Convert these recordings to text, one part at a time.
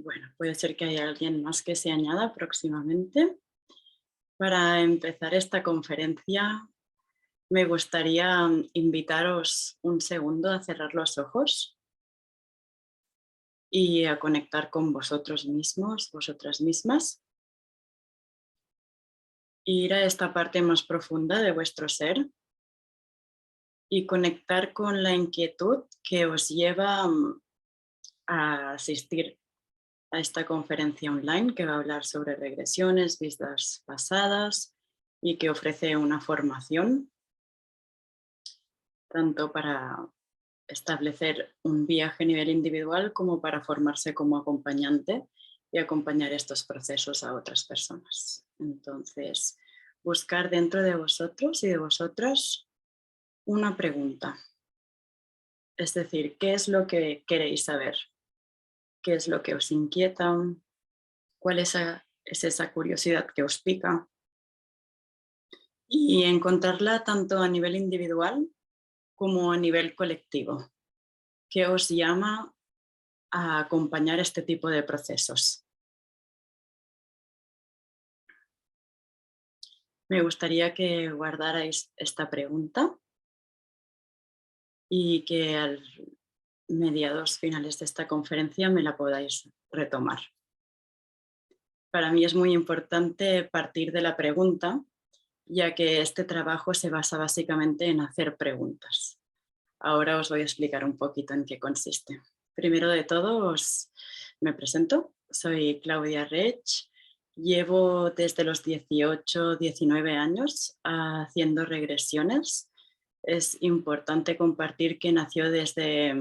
Bueno, puede ser que haya alguien más que se añada próximamente. Para empezar esta conferencia, me gustaría invitaros un segundo a cerrar los ojos y a conectar con vosotros mismos, vosotras mismas. Ir a esta parte más profunda de vuestro ser y conectar con la inquietud que os lleva a asistir a esta conferencia online que va a hablar sobre regresiones, vidas pasadas y que ofrece una formación tanto para establecer un viaje a nivel individual como para formarse como acompañante y acompañar estos procesos a otras personas. Entonces, buscar dentro de vosotros y de vosotras una pregunta. Es decir, ¿qué es lo que queréis saber? ¿Qué es lo que os inquieta? ¿Cuál es esa curiosidad que os pica? Y encontrarla tanto a nivel individual como a nivel colectivo. ¿Qué os llama a acompañar este tipo de procesos? Me gustaría que guardarais esta pregunta y que al mediados finales de esta conferencia me la podáis retomar. Para mí es muy importante partir de la pregunta, ya que este trabajo se basa básicamente en hacer preguntas. Ahora os voy a explicar un poquito en qué consiste. Primero de todo, me presento. Soy Claudia Rech. Llevo desde los 18, 19 años haciendo regresiones. Es importante compartir que nació desde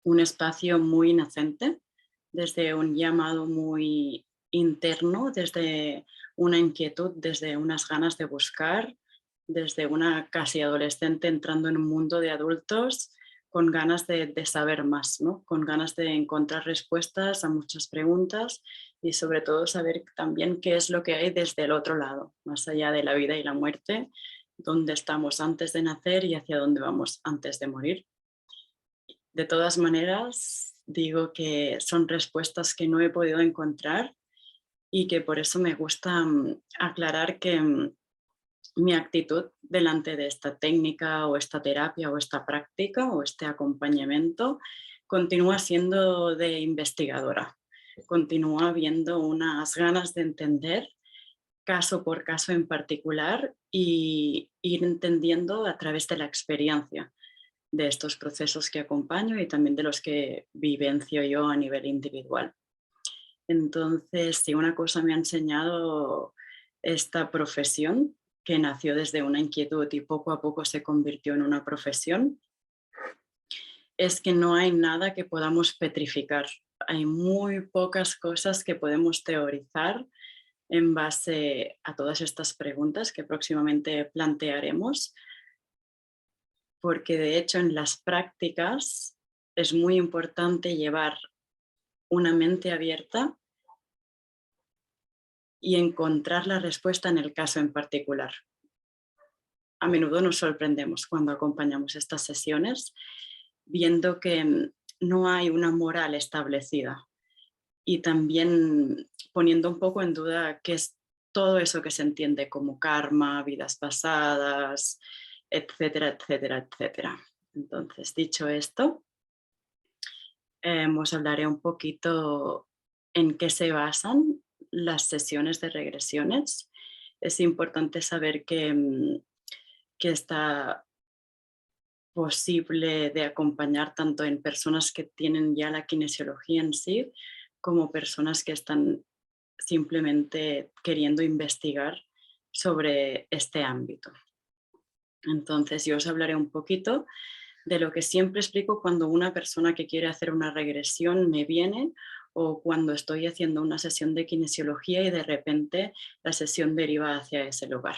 un espacio muy inocente, desde un llamado muy interno, desde una inquietud, desde unas ganas de buscar, desde una casi adolescente entrando en un mundo de adultos con ganas de saber más, ¿no? Con ganas de encontrar respuestas a muchas preguntas y sobre todo saber también qué es lo que hay desde el otro lado, más allá de la vida y la muerte, dónde estamos antes de nacer y hacia dónde vamos antes de morir. De todas maneras, digo que son respuestas que no he podido encontrar y que por eso me gusta aclarar que mi actitud delante de esta técnica o esta terapia o esta práctica o este acompañamiento continúa siendo de investigadora. Continúa viendo unas ganas de entender caso por caso en particular y ir entendiendo a través de la experiencia de estos procesos que acompaño y también de los que vivencio yo a nivel individual. Entonces, si una cosa me ha enseñado esta profesión, que nació desde una inquietud y poco a poco se convirtió en una profesión, es que no hay nada que podamos petrificar. Hay muy pocas cosas que podemos teorizar en base a todas estas preguntas que próximamente plantearemos, porque de hecho en las prácticas es muy importante llevar una mente abierta y encontrar la respuesta en el caso en particular. A menudo nos sorprendemos cuando acompañamos estas sesiones viendo que no hay una moral establecida y también poniendo un poco en duda qué es todo eso que se entiende como karma, vidas pasadas, etcétera, etcétera, etcétera. Entonces, dicho esto, os hablaré un poquito en qué se basan las sesiones de regresiones. Es importante saber que está posible de acompañar tanto en personas que tienen ya la kinesiología en sí, como personas que están simplemente queriendo investigar sobre este ámbito. Entonces, yo os hablaré un poquito de lo que siempre explico cuando una persona que quiere hacer una regresión me viene o cuando estoy haciendo una sesión de kinesiología y de repente la sesión deriva hacia ese lugar.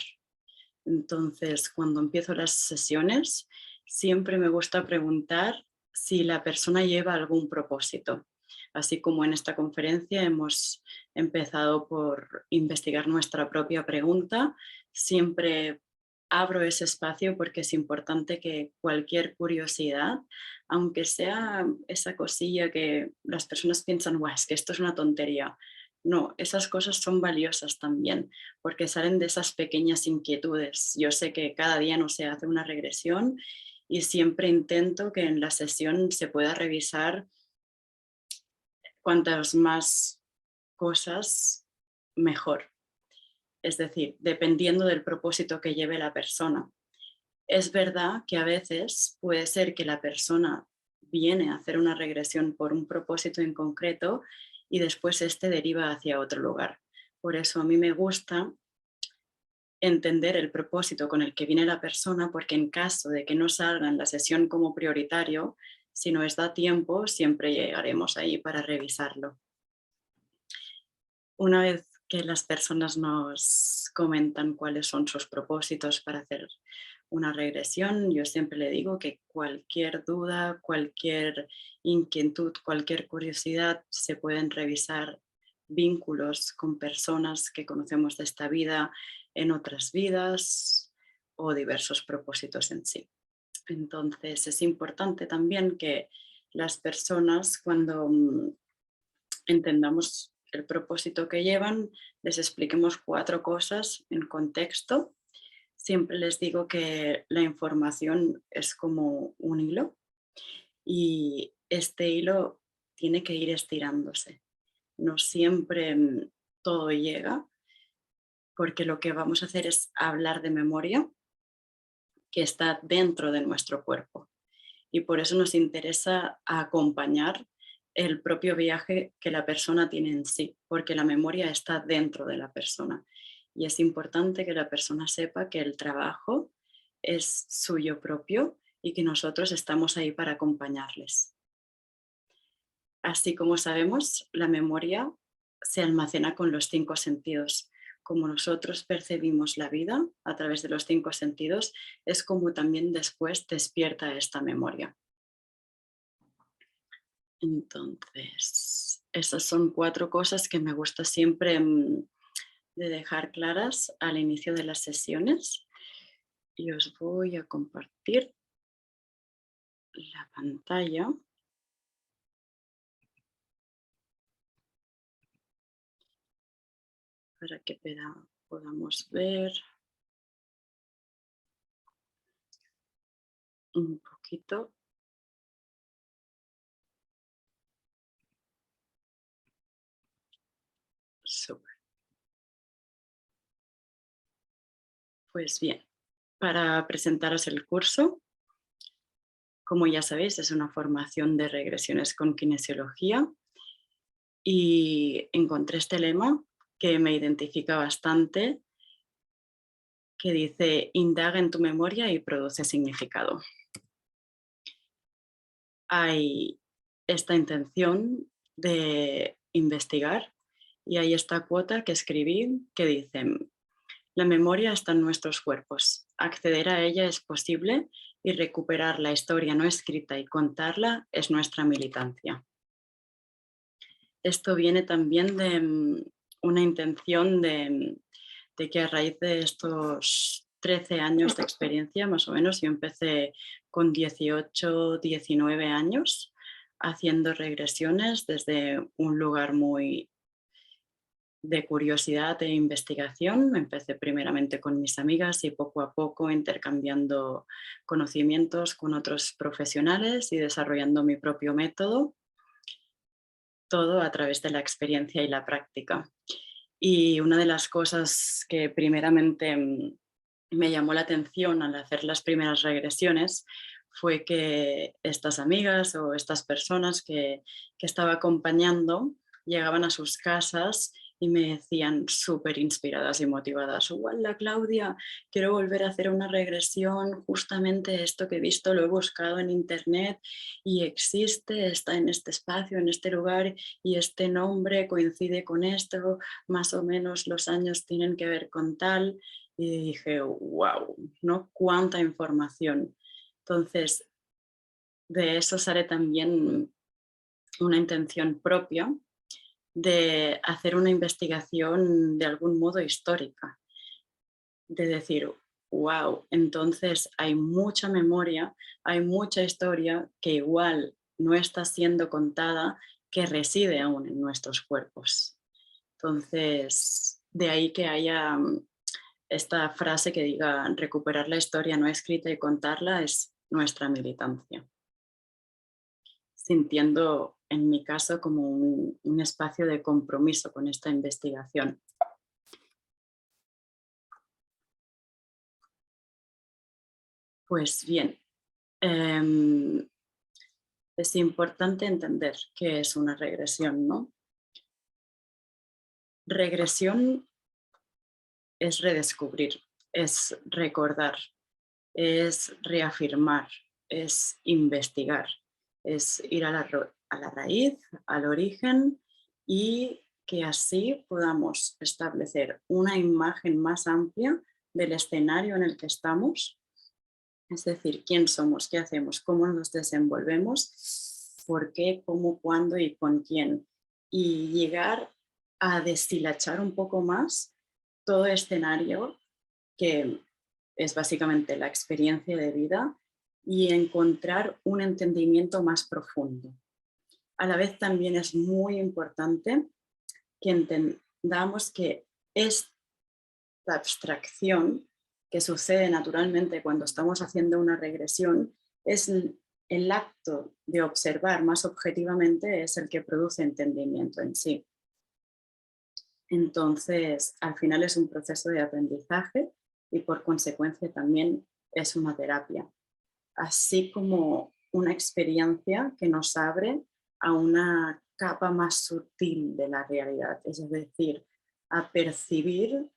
Entonces, cuando empiezo las sesiones, siempre me gusta preguntar si la persona lleva algún propósito. Así como en esta conferencia hemos empezado por investigar nuestra propia pregunta, siempre abro ese espacio porque es importante que cualquier curiosidad, aunque sea esa cosilla que las personas piensan, "Buah, es que esto es una tontería". No, esas cosas son valiosas también, porque salen de esas pequeñas inquietudes. Yo sé que cada día no se hace una regresión y siempre intento que en la sesión se pueda revisar cuantas más cosas, mejor. Es decir, dependiendo del propósito que lleve la persona. Es verdad que a veces puede ser que la persona viene a hacer una regresión por un propósito en concreto y después este deriva hacia otro lugar. Por eso a mí me gusta entender el propósito con el que viene la persona, porque en caso de que no salga en la sesión como prioritario, si nos da tiempo, siempre llegaremos ahí para revisarlo. Una vez que las personas nos comentan cuáles son sus propósitos para hacer una regresión, yo siempre le digo que cualquier duda, cualquier inquietud, cualquier curiosidad, se pueden revisar vínculos con personas que conocemos de esta vida en otras vidas o diversos propósitos en sí. Entonces es importante también que las personas cuando entendamos el propósito que llevan, les expliquemos 4 cosas en contexto. Siempre les digo que la información es como un hilo y este hilo tiene que ir estirándose. No siempre todo llega, porque lo que vamos a hacer es hablar de memoria que está dentro de nuestro cuerpo. Y por eso nos interesa acompañar el propio viaje que la persona tiene en sí, porque la memoria está dentro de la persona. Y es importante que la persona sepa que el trabajo es suyo propio y que nosotros estamos ahí para acompañarles. Así como sabemos, la memoria se almacena con los 5 sentidos. Como nosotros percibimos la vida a través de los 5 sentidos, es como también después despierta esta memoria. Entonces, esas son 4 cosas que me gusta siempre de dejar claras al inicio de las sesiones. Y os voy a compartir la pantalla para que podamos ver un poquito. Súper. Pues bien, para presentaros el curso, como ya sabéis, es una formación de regresiones con kinesiología y encontré este lema que me identifica bastante, que dice: indaga en tu memoria y produce significado. Hay esta intención de investigar y hay esta cuota que escribí que dice: la memoria está en nuestros cuerpos, acceder a ella es posible y recuperar la historia no escrita y contarla es nuestra militancia. Esto viene también de una intención de que a raíz de estos 13 años de experiencia, más o menos, yo empecé con 18, 19 años haciendo regresiones desde un lugar muy de curiosidad e investigación. Empecé primeramente con mis amigas y poco a poco intercambiando conocimientos con otros profesionales y desarrollando mi propio método, todo a través de la experiencia y la práctica. Y una de las cosas que primeramente me llamó la atención al hacer las primeras regresiones fue que estas amigas o estas personas que estaba acompañando llegaban a sus casas y me decían súper inspiradas y motivadas: "Hola Claudia, quiero volver a hacer una regresión, justamente esto que he visto lo he buscado en internet y existe, está en este espacio, en este lugar y este nombre coincide con esto, más o menos los años tienen que ver con tal". Y dije: wow, ¿no? Cuánta información. Entonces, de eso sale también una intención propia de hacer una investigación de algún modo histórica, de decir: wow, entonces hay mucha memoria, hay mucha historia que igual no está siendo contada, que reside aún en nuestros cuerpos. Entonces, de ahí que haya esta frase que diga recuperar la historia no escrita y contarla es nuestra militancia. Sintiendo, en mi caso, como un espacio de compromiso con esta investigación. Pues bien, es importante entender qué es una regresión, ¿no? Regresión es redescubrir, es recordar, es reafirmar, es investigar, es ir a la raíz, al origen y que así podamos establecer una imagen más amplia del escenario en el que estamos, es decir, quién somos, qué hacemos, cómo nos desenvolvemos, por qué, cómo, cuándo y con quién. Y llegar a deshilachar un poco más todo escenario que es básicamente la experiencia de vida y encontrar un entendimiento más profundo. A la vez también es muy importante que entendamos que esta abstracción que sucede naturalmente cuando estamos haciendo una regresión es el acto de observar más objetivamente es el que produce entendimiento en sí. Entonces, al final es un proceso de aprendizaje y por consecuencia también es una terapia, así como una experiencia que nos abre a una capa más sutil de la realidad, es decir, a percibir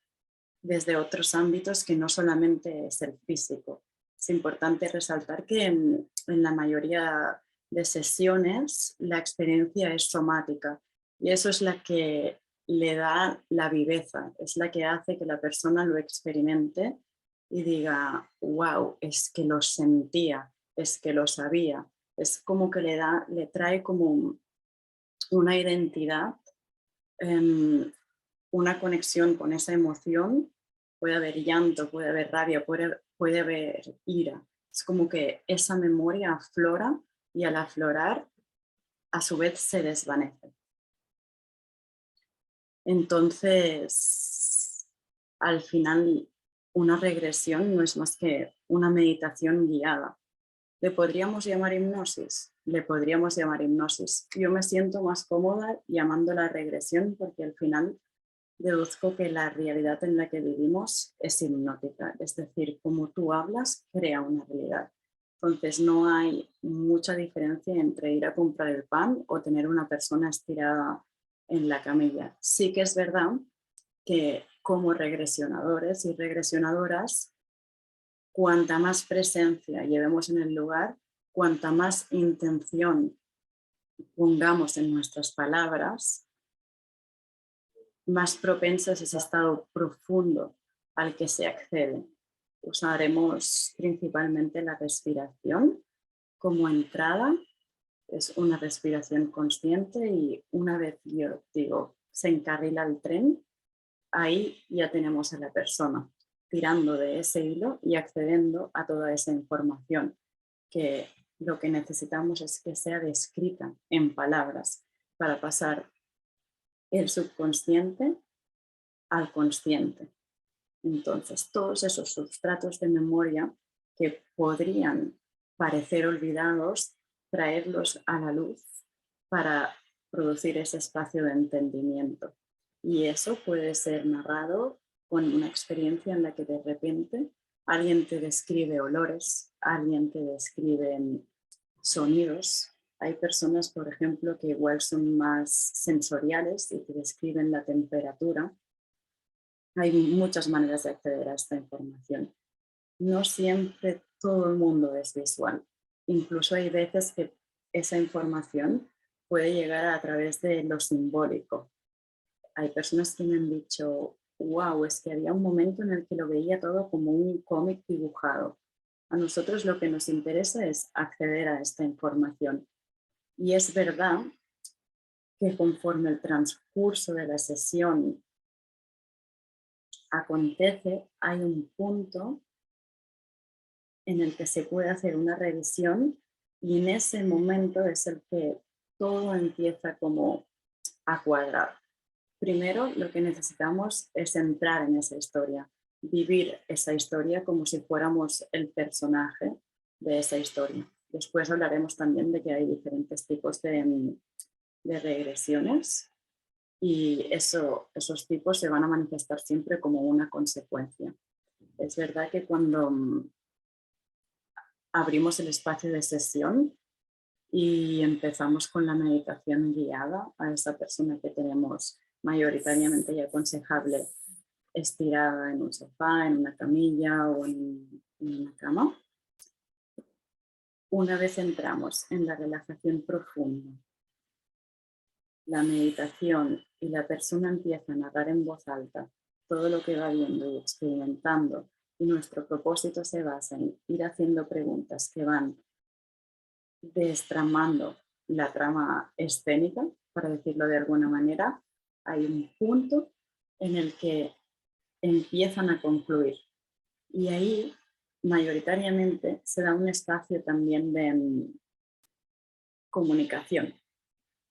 desde otros ámbitos que no solamente es el físico. Es importante resaltar que en la mayoría de sesiones la experiencia es somática y eso es la que le da la viveza, es la que hace que la persona lo experimente y diga, wow, es que lo sentía, es que lo sabía, es como que le trae como una identidad, una conexión con esa emoción. Puede haber llanto, puede haber rabia, puede haber ira. Es como que esa memoria aflora y al aflorar a su vez se desvanece. Entonces, al final, una regresión no es más que una meditación guiada. ¿Le podríamos llamar hipnosis? Le podríamos llamar hipnosis. Yo me siento más cómoda llamando la regresión porque al final deduzco que la realidad en la que vivimos es hipnótica. Es decir, como tú hablas, crea una realidad. Entonces no hay mucha diferencia entre ir a comprar el pan o tener una persona estirada en la camilla. Sí que es verdad que como regresionadores y regresionadoras, cuanta más presencia llevemos en el lugar, cuanta más intención pongamos en nuestras palabras, más propenso es ese estado profundo al que se accede. Usaremos principalmente la respiración como entrada. Es una respiración consciente y una vez yo digo se encarrila el tren, ahí ya tenemos a la persona tirando de ese hilo y accediendo a toda esa información que lo que necesitamos es que sea descrita en palabras para pasar el subconsciente al consciente. Entonces, todos esos sustratos de memoria que podrían parecer olvidados, traerlos a la luz para producir ese espacio de entendimiento. Y eso puede ser narrado con una experiencia en la que de repente alguien te describe olores, alguien te describe sonidos. Hay personas, por ejemplo, que igual son más sensoriales y te describen la temperatura. Hay muchas maneras de acceder a esta información. No siempre todo el mundo es visual. Incluso hay veces que esa información puede llegar a través de lo simbólico. Hay personas que me han dicho, wow, es que había un momento en el que lo veía todo como un cómic dibujado. A nosotros lo que nos interesa es acceder a esta información. Y es verdad que conforme el transcurso de la sesión acontece, hay un punto en el que se puede hacer una revisión y en ese momento es el que todo empieza como a cuadrar. Primero, lo que necesitamos es entrar en esa historia, vivir esa historia como si fuéramos el personaje de esa historia. Después hablaremos también de que hay diferentes tipos de regresiones y esos tipos se van a manifestar siempre como una consecuencia. Es verdad que cuando abrimos el espacio de sesión y empezamos con la meditación guiada a esa persona que tenemos mayoritariamente y aconsejable estirada en un sofá, en una camilla o en una cama. Una vez entramos en la relajación profunda, la meditación y la persona empieza a narrar en voz alta todo lo que va viendo y experimentando, y nuestro propósito se basa en ir haciendo preguntas que van destramando la trama escénica, para decirlo de alguna manera, hay un punto en el que empiezan a concluir. Y ahí, mayoritariamente, se da un espacio también de comunicación.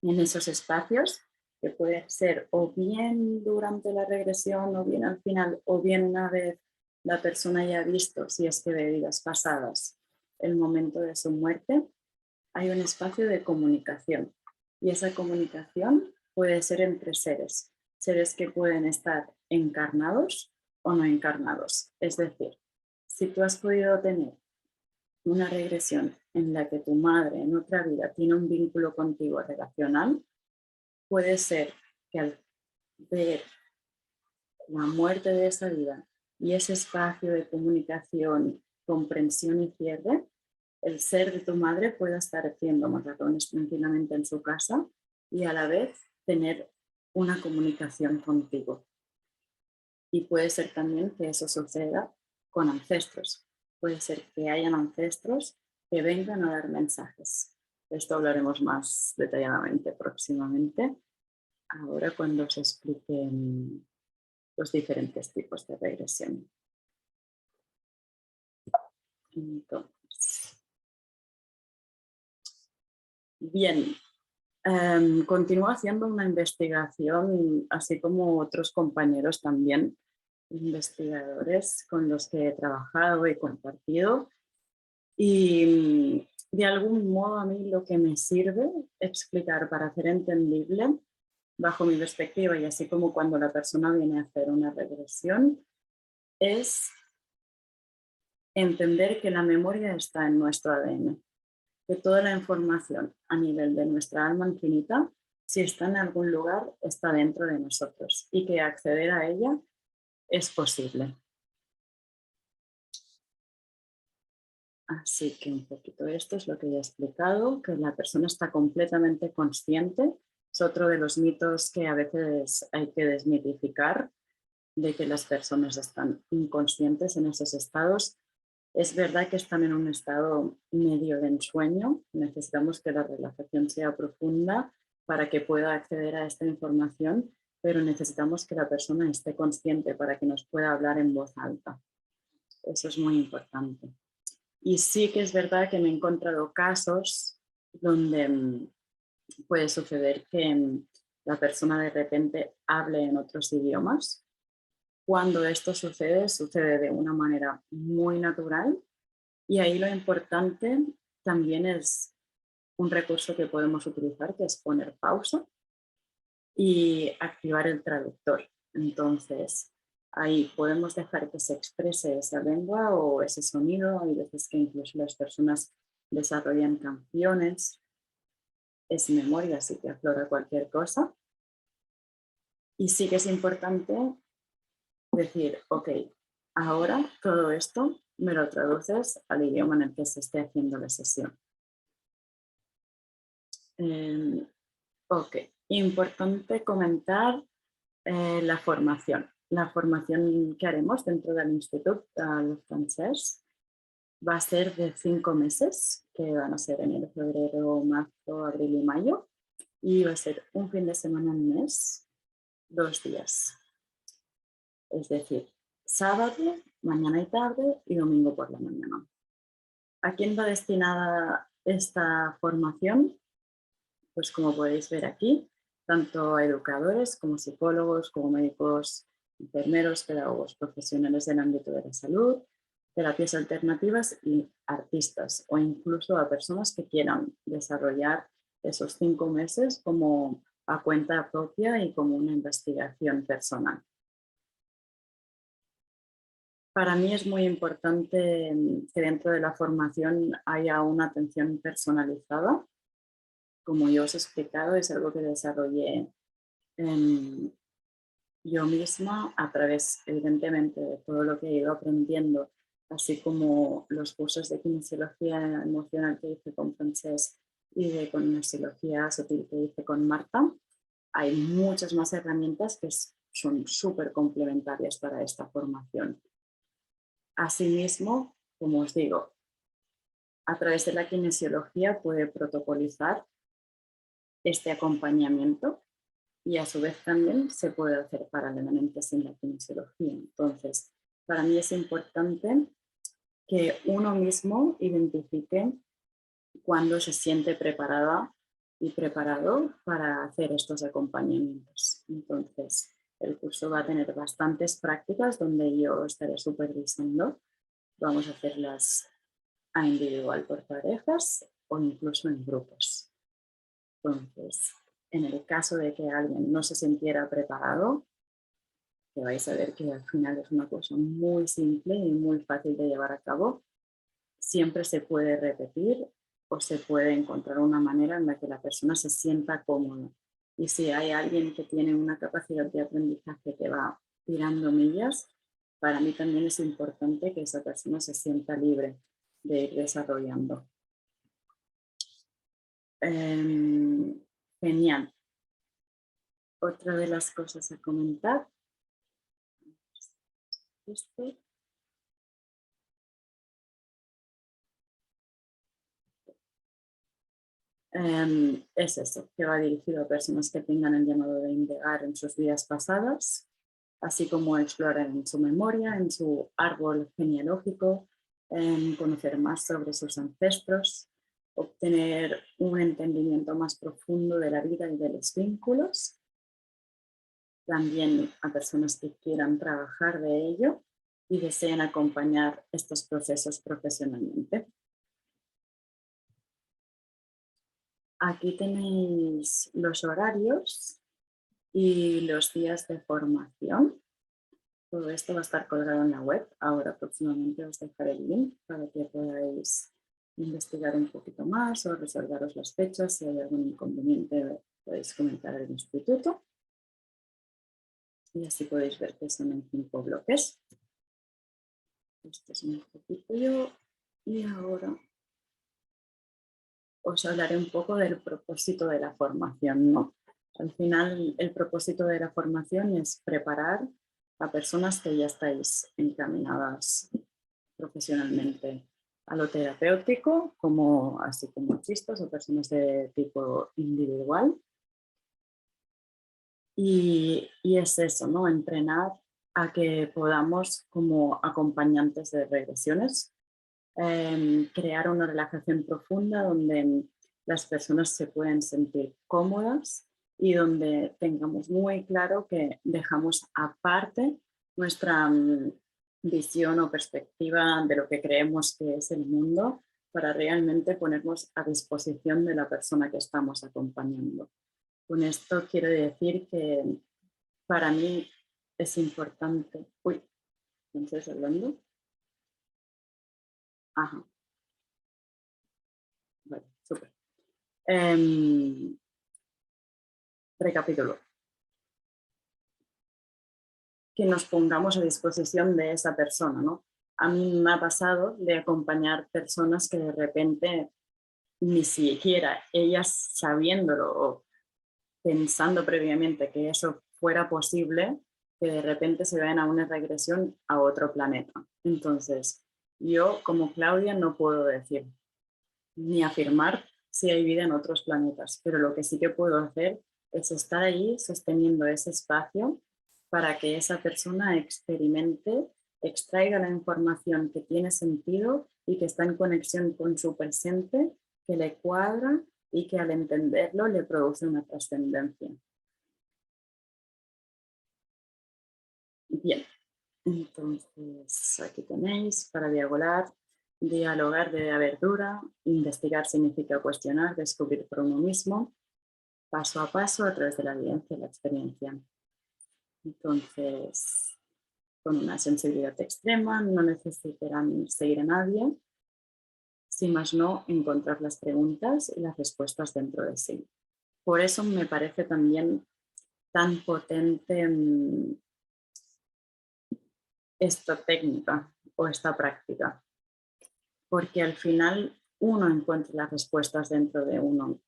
Y en esos espacios, que puede ser o bien durante la regresión, o bien al final, o bien una vez la persona ya ha visto, si es que de vidas pasadas, el momento de su muerte, hay un espacio de comunicación. Y esa comunicación puede ser entre seres, seres que pueden estar encarnados o no encarnados. Es decir, si tú has podido tener una regresión en la que tu madre en otra vida tiene un vínculo contigo relacional, puede ser que al ver la muerte de esa vida y ese espacio de comunicación, comprensión y cierre, el ser de tu madre pueda estar haciendo maratones tranquilamente en su casa y a la vez tener una comunicación contigo. Y puede ser también que eso suceda con ancestros. Puede ser que hayan ancestros que vengan a dar mensajes. De esto hablaremos más detalladamente próximamente, ahora cuando os explique los diferentes tipos de regresión. Entonces, bien, continúo haciendo una investigación, así como otros compañeros también, investigadores con los que he trabajado y compartido. Y de algún modo a mí lo que me sirve explicar para hacer entendible, bajo mi perspectiva y así como cuando la persona viene a hacer una regresión, es entender que la memoria está en nuestro ADN, que toda la información a nivel de nuestra alma infinita, si está en algún lugar, está dentro de nosotros y que acceder a ella es posible. Así que un poquito esto es lo que ya he explicado, que la persona está completamente consciente. Es otro de los mitos que a veces hay que desmitificar, de que las personas están inconscientes en esos estados. Es verdad que están en un estado medio de ensueño. Necesitamos que la relajación sea profunda para que pueda acceder a esta información, pero necesitamos que la persona esté consciente para que nos pueda hablar en voz alta. Eso es muy importante. Y sí que es verdad que me he encontrado casos donde puede suceder que la persona de repente hable en otros idiomas. Cuando esto sucede, sucede de una manera muy natural y ahí lo importante también es un recurso que podemos utilizar, que es poner pausa y activar el traductor. Entonces, ahí podemos dejar que se exprese esa lengua o ese sonido. Hay veces que incluso las personas desarrollan canciones. Es memoria, así que aflora cualquier cosa. Y sí que es importante decir, ok, ahora todo esto me lo traduces al idioma en el que se esté haciendo la sesión. Ok, importante comentar la formación. La formación que haremos dentro del Instituto del Francés va a ser de 5 meses, que van a ser enero, febrero, marzo, abril y mayo. Y va a ser un fin de semana al mes, 2 días. Es decir, sábado, mañana y tarde y domingo por la mañana. ¿A quién va destinada esta formación? Pues como podéis ver aquí, tanto a educadores como psicólogos, como médicos, enfermeros, pedagogos, profesionales del ámbito de la salud, terapias alternativas y artistas, o incluso a personas que quieran desarrollar esos 5 meses como a cuenta propia y como una investigación personal. Para mí es muy importante que dentro de la formación haya una atención personalizada. Como yo os he explicado, es algo que desarrollé yo misma a través, evidentemente, de todo lo que he ido aprendiendo, así como los cursos de kinesiología emocional que hice con Francesc y de kinesiología sutil que hice con Marta. Hay muchas más herramientas que son súper complementarias para esta formación. Asimismo, como os digo, a través de la kinesiología puede protocolizar este acompañamiento y a su vez también se puede hacer paralelamente sin la kinesiología. Entonces, para mí es importante que uno mismo identifique cuándo se siente preparada y preparado para hacer estos acompañamientos. Entonces, el curso va a tener bastantes prácticas donde yo estaré supervisando. Vamos a hacerlas a individual por parejas o incluso en grupos. Entonces, en el caso de que alguien no se sintiera preparado, que vais a ver que al final es una cosa muy simple y muy fácil de llevar a cabo, siempre se puede repetir o se puede encontrar una manera en la que la persona se sienta cómoda. Y si hay alguien que tiene una capacidad de aprendizaje que va tirando millas, para mí también es importante que esa persona se sienta libre de ir desarrollando. Genial. Otra de las cosas a comentar es eso, que va dirigido a personas que tengan el llamado de indagar en sus vidas pasadas, así como explorar en su memoria, en su árbol genealógico, conocer más sobre sus ancestros, obtener un entendimiento más profundo de la vida y de los vínculos, también a personas que quieran trabajar de ello y deseen acompañar estos procesos profesionalmente. Aquí tenéis los horarios y los días de formación. Todo esto va a estar colgado en la web. Ahora próximamente os dejaré el link para que podáis investigar un poquito más o reservaros las fechas. Si hay algún inconveniente podéis comentar al instituto. Y así podéis ver que son en 5 bloques. Este es un poquito yo. Y ahora os hablaré un poco del propósito de la formación, ¿no? Al final, el propósito de la formación es preparar a personas que ya estáis encaminadas profesionalmente a lo terapéutico, así como artistas o personas de tipo individual. Y es eso, ¿no? Entrenar a que podamos, como acompañantes de regresiones, crear una relajación profunda donde las personas se pueden sentir cómodas y donde tengamos muy claro que dejamos aparte nuestra visión o perspectiva de lo que creemos que es el mundo para realmente ponernos a disposición de la persona que estamos acompañando. Con esto quiero decir que para mí es importante... Uy, ¿me estás hablando? Ajá. Vale, súper. Recapitulo. Que nos pongamos a disposición de esa persona, ¿no? A mí me ha pasado de acompañar personas que de repente ni siquiera ellas sabiéndolo o pensando previamente que eso fuera posible, que de repente se vayan a una regresión a otro planeta. Entonces, yo como Claudia no puedo decir ni afirmar si hay vida en otros planetas, pero lo que sí que puedo hacer es estar ahí sosteniendo ese espacio para que esa persona experimente extraiga la información que tiene sentido y que está en conexión con su presente, que le cuadra y que al entenderlo le produce una trascendencia. Bien, entonces aquí tenéis para dialogar de abertura, investigar significa cuestionar, descubrir por uno mismo, paso a paso a través de la evidencia y la experiencia. Entonces, con una sensibilidad extrema, no necesitarán seguir a nadie, sin más no encontrar las preguntas y las respuestas dentro de sí. Por eso me parece también tan potente esta técnica o esta práctica, porque al final uno encuentra las respuestas dentro de uno.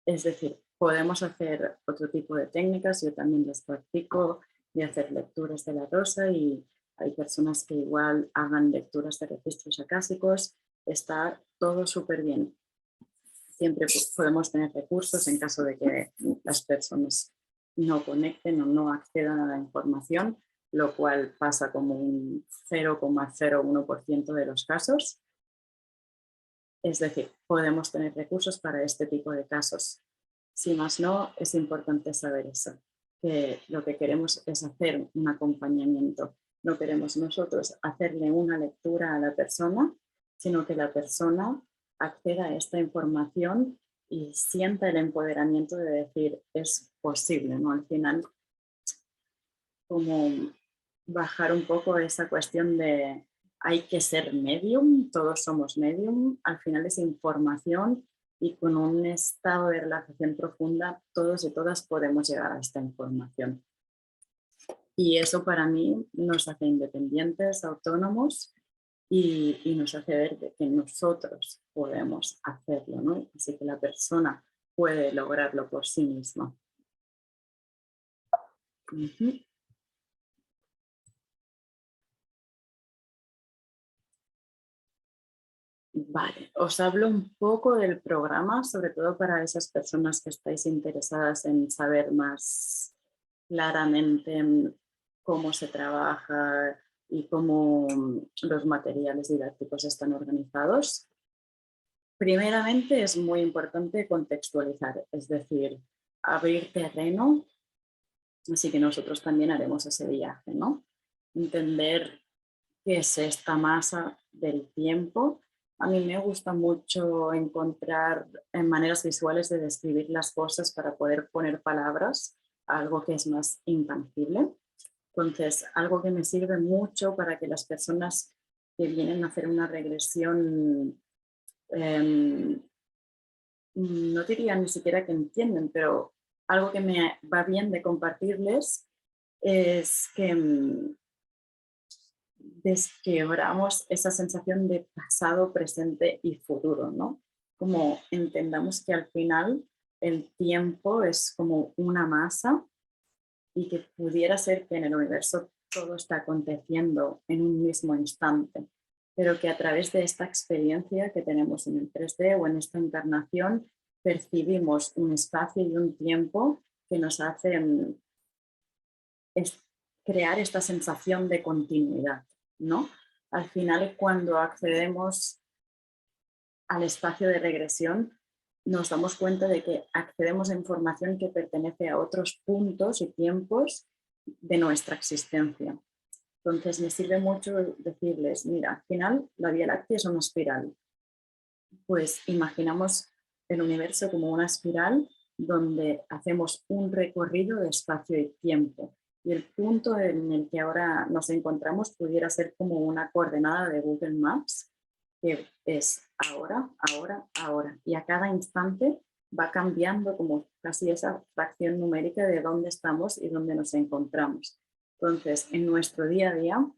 Es decir, podemos hacer otro tipo de técnicas, yo también las practico, de hacer lecturas de la rosa y hay personas que igual hagan lecturas de registros acásicos, está todo súper bien. Siempre podemos tener recursos en caso de que las personas no conecten o no accedan a la información, lo cual pasa como un 0,01% de los casos. Es decir, podemos tener recursos para este tipo de casos. Si más no, es importante saber eso, que lo que queremos es hacer un acompañamiento. No queremos nosotros hacerle una lectura a la persona, sino que la persona acceda a esta información y sienta el empoderamiento de decir, es posible, ¿no? Al final, como bajar un poco esa cuestión de hay que ser medium, todos somos medium, al final es información y con un estado de relajación profunda todos y todas podemos llegar a esta información. Y eso para mí nos hace independientes, autónomos y nos hace ver que nosotros podemos hacerlo, ¿no? Así que la persona puede lograrlo por sí misma. Vale, os hablo un poco del programa, sobre todo para esas personas que estáis interesadas en saber más claramente cómo se trabaja y cómo los materiales didácticos están organizados. Primeramente es muy importante contextualizar, es decir, abrir terreno, así que nosotros también haremos ese viaje, ¿no? Entender qué es esta masa del tiempo. A mí me gusta mucho encontrar maneras visuales de describir las cosas para poder poner palabras a algo que es más intangible. Entonces, algo que me sirve mucho para que las personas que vienen a hacer una regresión, no diría ni siquiera que entienden, pero algo que me va bien de compartirles es que desquebramos esa sensación de pasado, presente y futuro, ¿no? Como entendamos que al final el tiempo es como una masa y que pudiera ser que en el universo todo está aconteciendo en un mismo instante, pero que a través de esta experiencia que tenemos en el 3D o en esta encarnación percibimos un espacio y un tiempo que nos hacen crear esta sensación de continuidad, ¿no? Al final, cuando accedemos al espacio de regresión, nos damos cuenta de que accedemos a información que pertenece a otros puntos y tiempos de nuestra existencia. Entonces, me sirve mucho decirles, mira, al final la Vía Láctea es una espiral. Pues imaginamos el universo como una espiral donde hacemos un recorrido de espacio y tiempo. Y el punto en el que ahora nos encontramos pudiera ser como una coordenada de Google Maps, que es ahora, ahora, ahora. Y a cada instante va cambiando como casi esa fracción numérica de dónde estamos y dónde nos encontramos. Entonces, en nuestro día a día,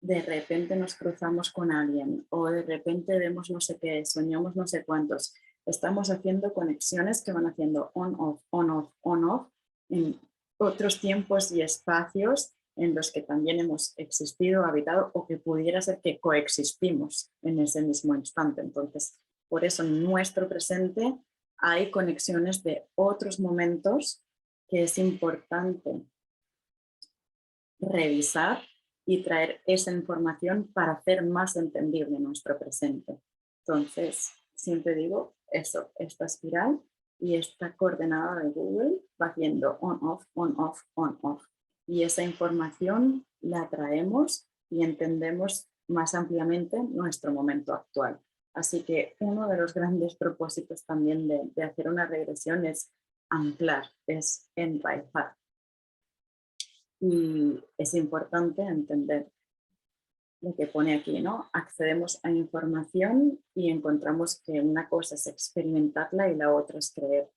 de repente nos cruzamos con alguien o de repente vemos no sé qué, soñamos no sé cuántos. Estamos haciendo conexiones que van haciendo on, off, on, off, on, off en otros tiempos y espacios en los que también hemos existido, habitado o que pudiera ser que coexistimos en ese mismo instante. Entonces, por eso en nuestro presente hay conexiones de otros momentos que es importante revisar y traer esa información para hacer más entendible nuestro presente. Entonces, siempre digo eso, esta espiral y esta coordenada de Google va haciendo on-off, on-off, on-off. Y esa información la traemos y entendemos más ampliamente nuestro momento actual. Así que uno de los grandes propósitos también de hacer una regresión es anclar, es enraizar. Y es importante entender lo que pone aquí, ¿no? Accedemos a información y encontramos que una cosa es experimentarla y la otra es creer,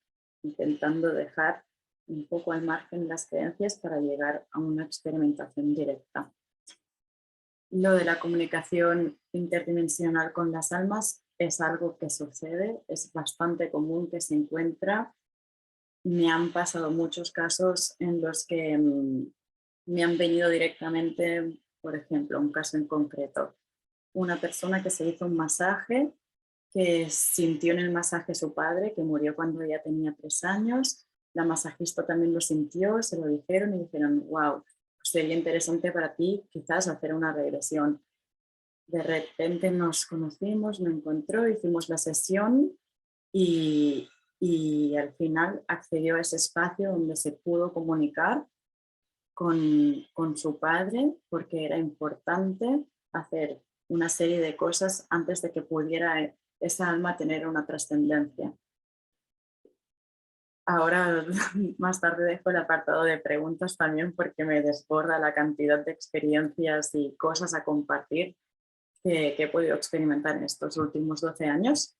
intentando dejar un poco al margen las creencias para llegar a una experimentación directa. Lo de la comunicación interdimensional con las almas es algo que sucede, es bastante común que se encuentra. Me han pasado muchos casos en los que me han venido directamente, por ejemplo, un caso en concreto, una persona que se hizo un masaje, que sintió en el masaje su padre, que murió cuando ella tenía 3 años, la masajista también lo sintió, se lo dijeron y dijeron, wow, sería interesante para ti quizás hacer una regresión. De repente nos conocimos, me encontró, hicimos la sesión y al final accedió a ese espacio donde se pudo comunicar con su padre porque era importante hacer una serie de cosas antes de que pudiera esa alma tener una trascendencia. Ahora, más tarde dejo el apartado de preguntas también porque me desborda la cantidad de experiencias y cosas a compartir que he podido experimentar en estos últimos 12 años.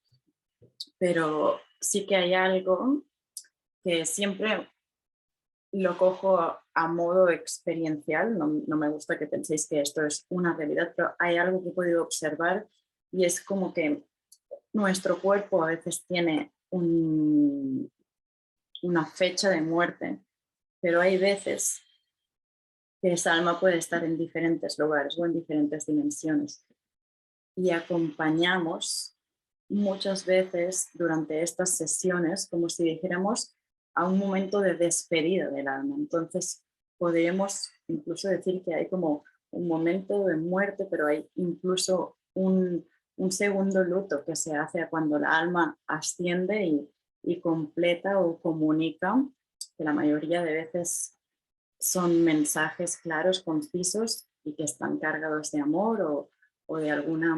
Pero sí que hay algo que siempre lo cojo a modo experiencial, no me gusta que penséis que esto es una realidad, pero hay algo que he podido observar y es como que nuestro cuerpo a veces tiene una fecha de muerte, pero hay veces que esa alma puede estar en diferentes lugares o en diferentes dimensiones y acompañamos muchas veces durante estas sesiones como si dijéramos a un momento de despedida del alma. Entonces podríamos incluso decir que hay como un momento de muerte, pero hay incluso un segundo luto que se hace cuando la alma asciende y completa o comunica, que la mayoría de veces son mensajes claros, concisos y que están cargados de amor o de alguna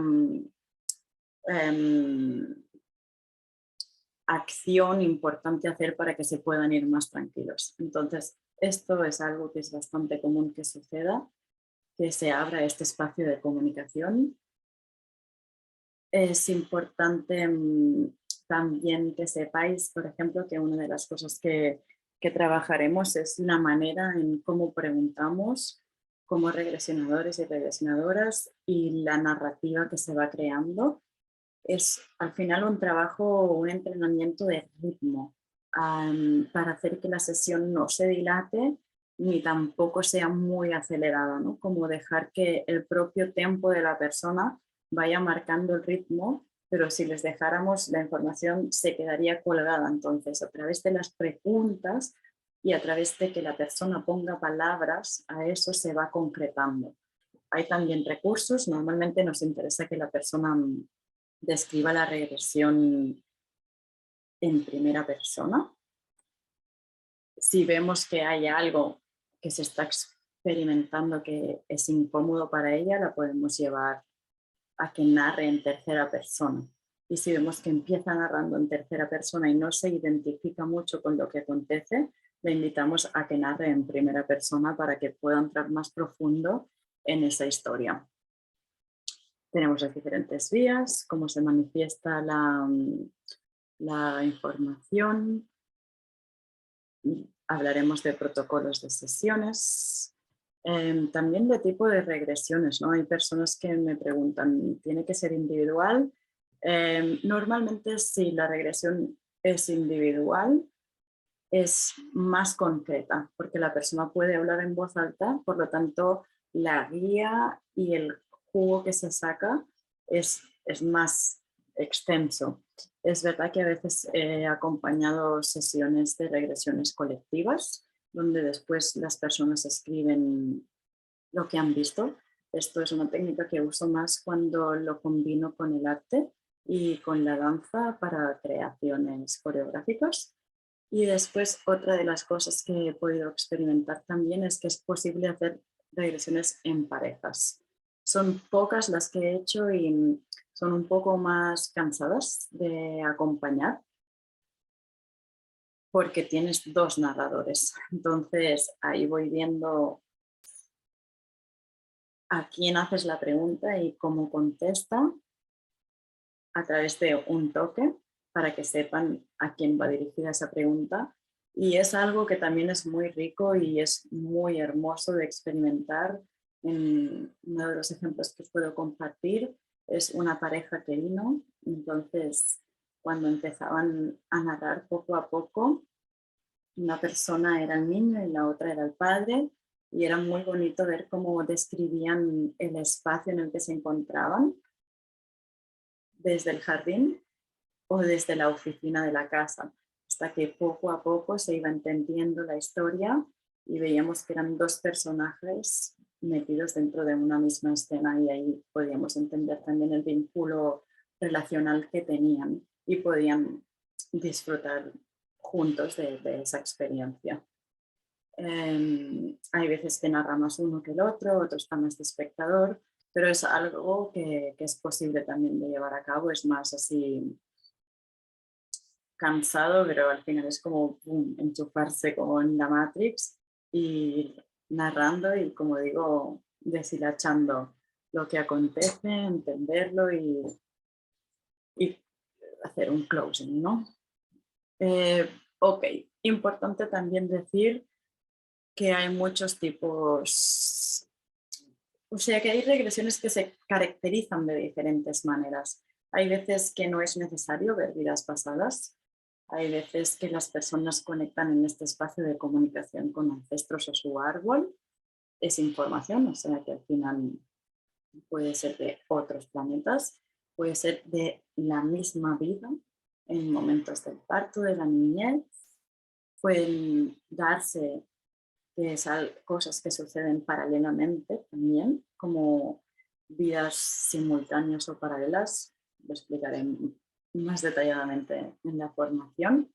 acción importante a hacer para que se puedan ir más tranquilos. Entonces, esto es algo que es bastante común que suceda, que se abra este espacio de comunicación. Es importante también que sepáis, por ejemplo, que una de las cosas que trabajaremos es la manera en cómo preguntamos como regresionadores y regresionadoras y la narrativa que se va creando. Es al final un trabajo, un entrenamiento de ritmo para hacer que la sesión no se dilate ni tampoco sea muy acelerada, ¿no? Como dejar que el propio tempo de la persona vaya marcando el ritmo, pero si les dejáramos la información se quedaría colgada. Entonces, a través de las preguntas y a través de que la persona ponga palabras, a eso se va concretando. Hay también recursos, normalmente nos interesa que la persona describa la regresión en primera persona. Si vemos que hay algo que se está experimentando que es incómodo para ella, la podemos llevar a que narre en tercera persona. Y si vemos que empieza narrando en tercera persona y no se identifica mucho con lo que acontece, le invitamos a que narre en primera persona para que pueda entrar más profundo en esa historia. Tenemos las diferentes vías, cómo se manifiesta la información. Hablaremos de protocolos de sesiones. También de tipo de regresiones, ¿no? Hay personas que me preguntan, ¿tiene que ser individual? Normalmente si la regresión es individual, es más concreta, porque la persona puede hablar en voz alta, por lo tanto la guía y el jugo que se saca es más extenso. Es verdad que a veces he acompañado sesiones de regresiones colectivas, donde después las personas escriben lo que han visto, Esto es una técnica que uso más cuando lo combino con el arte y con la danza para creaciones coreográficas. Y después otra de las cosas que he podido experimentar también es que es posible hacer regresiones en parejas. Son pocas las que he hecho y son un poco más cansadas de acompañar porque tienes dos narradores. Entonces ahí voy viendo a quién haces la pregunta y cómo contesta a través de un toque para que sepan a quién va dirigida esa pregunta. Y es algo que también es muy rico y es muy hermoso de experimentar. Uno de los ejemplos que os puedo compartir es una pareja que vino. Entonces, cuando empezaban a narrar poco a poco, una persona era el niño y la otra era el padre. Y era muy bonito ver cómo describían el espacio en el que se encontraban desde el jardín o desde la oficina de la casa, hasta que poco a poco se iba entendiendo la historia y veíamos que eran dos personajes metidos dentro de una misma escena y ahí podíamos entender también el vínculo relacional que tenían y podían disfrutar juntos de esa experiencia. Hay veces que narra más uno que el otro, otros están más de espectador, pero es algo que es posible también de llevar a cabo, es más así cansado, pero al final es como enchufarse como en la Matrix y narrando y, como digo, deshilachando lo que acontece, entenderlo y hacer un closing, ¿no? Ok, importante también decir que hay muchos tipos, o sea que hay regresiones que se caracterizan de diferentes maneras. Hay veces que no es necesario ver vidas pasadas. Hay veces que las personas conectan en este espacio de comunicación con ancestros o su árbol. Es información, o sea que al final puede ser de otros planetas, puede ser de la misma vida en momentos del parto, de la niñez. Pueden darse cosas que suceden paralelamente también, como vidas simultáneas o paralelas. Lo explicaré más detalladamente en la formación.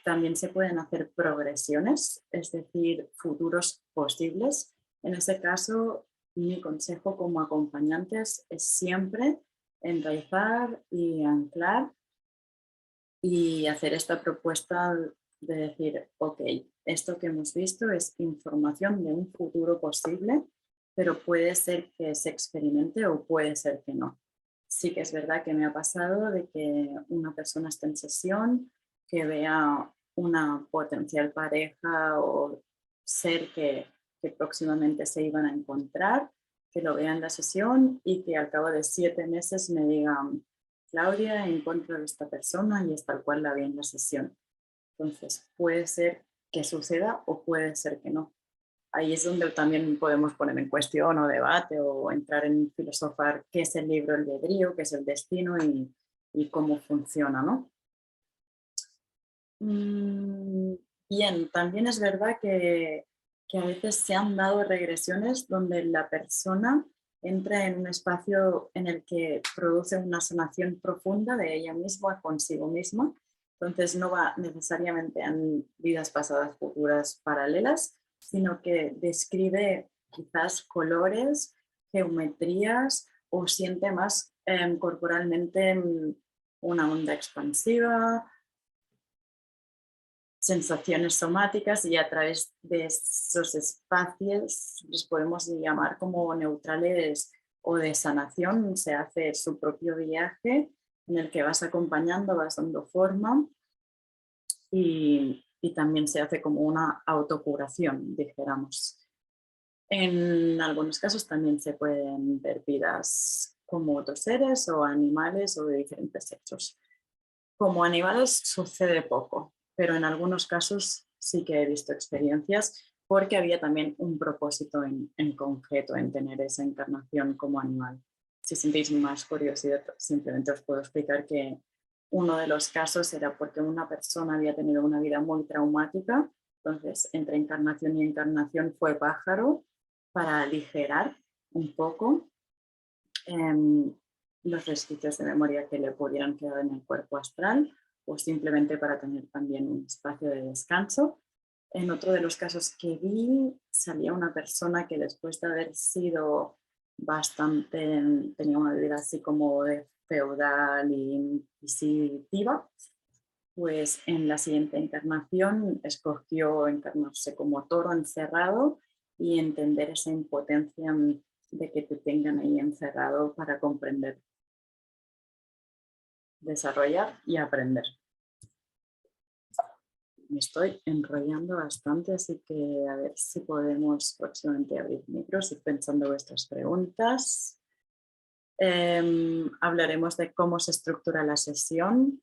También se pueden hacer progresiones, es decir, futuros posibles. En ese caso, mi consejo como acompañantes es siempre enraizar y anclar y hacer esta propuesta de decir, ok, esto que hemos visto es información de un futuro posible, pero puede ser que se experimente o puede ser que no. Sí que es verdad que me ha pasado de que una persona esté en sesión, que vea una potencial pareja o ser que próximamente se iban a encontrar, que lo vea en la sesión y que al cabo de 7 meses me digan, Claudia, en contra de esta persona y es tal cual la vi en la sesión. Entonces, puede ser que suceda o puede ser que no. Ahí es donde también podemos poner en cuestión o debate o entrar en filosofar qué es el libre albedrío, qué es el destino y cómo funciona, ¿no? Bien, también es verdad que a veces se han dado regresiones donde la persona entra en un espacio en el que produce una sanación profunda de ella misma consigo misma. Entonces no va necesariamente en vidas pasadas, futuras, paralelas, sino que describe quizás colores, geometrías o siente más corporalmente una onda expansiva, sensaciones somáticas y a través de esos espacios los podemos llamar como neutrales o de sanación. Se hace su propio viaje en el que vas acompañando, vas dando forma y también se hace como una autocuración, dijéramos. En algunos casos también se pueden ver vidas como otros seres o animales o de diferentes sexos. Como animales sucede poco, pero en algunos casos sí que he visto experiencias porque había también un propósito en concreto en tener esa encarnación como animal. Si sentís más curiosidad, simplemente os puedo explicar que uno de los casos era porque una persona había tenido una vida muy traumática, entonces entre encarnación y encarnación fue pájaro para aligerar un poco em, los resquicios de memoria que le pudieran quedar en el cuerpo astral o simplemente para tener también un espacio de descanso. En otro de los casos que vi, salía una persona que después de haber sido bastante, tenía una vida así como de feudal y inquisitiva, pues en la siguiente encarnación escogió encarnarse como toro encerrado y entender esa impotencia de que te tengan ahí encerrado para comprender, desarrollar y aprender. Me estoy enrollando bastante, así que a ver si podemos próximamente abrir micros y pensando vuestras preguntas. Hablaremos de cómo se estructura la sesión.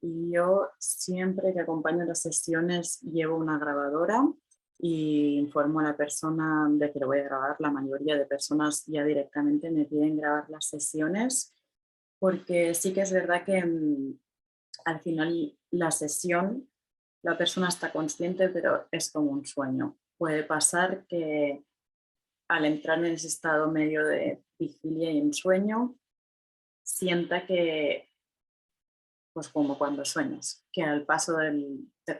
Yo siempre que acompaño las sesiones llevo una grabadora y informo a la persona de que lo voy a grabar. La mayoría de personas ya directamente me piden grabar las sesiones porque sí que es verdad que al final la sesión, la persona está consciente, pero es como un sueño. Puede pasar que al entrar en ese estado medio de vigilia y ensueño, sienta que, pues como cuando sueñas, que al paso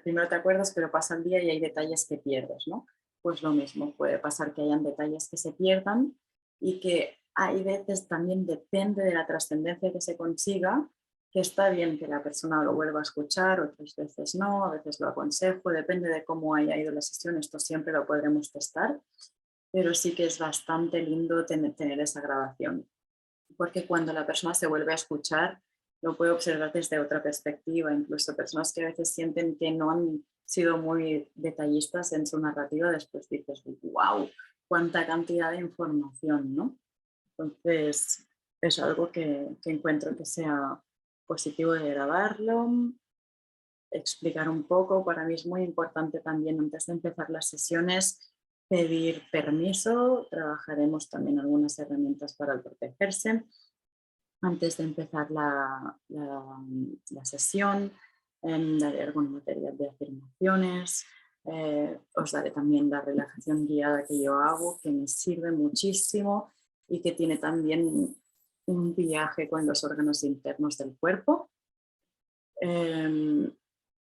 primero te acuerdas, pero pasa el día y hay detalles que pierdes, ¿no? Pues lo mismo, puede pasar que hayan detalles que se pierdan y que hay veces también depende de la trascendencia que se consiga, que está bien que la persona lo vuelva a escuchar, otras veces no, a veces lo aconsejo, depende de cómo haya ido la sesión, esto siempre lo podremos testar, pero sí que es bastante lindo tener esa grabación, porque cuando la persona se vuelve a escuchar, lo puede observar desde otra perspectiva, incluso personas que a veces sienten que no han sido muy detallistas en su narrativa, después dices, wow, cuánta cantidad de información, ¿no? Entonces, es algo que encuentro que sea positivo de grabarlo, explicar un poco. Para mí es muy importante también antes de empezar las sesiones pedir permiso. Trabajaremos también algunas herramientas para el protegerse antes de empezar la sesión. Daré algún material de afirmaciones. Os daré también la relajación guiada que yo hago, que me sirve muchísimo y que tiene también un viaje con los órganos internos del cuerpo.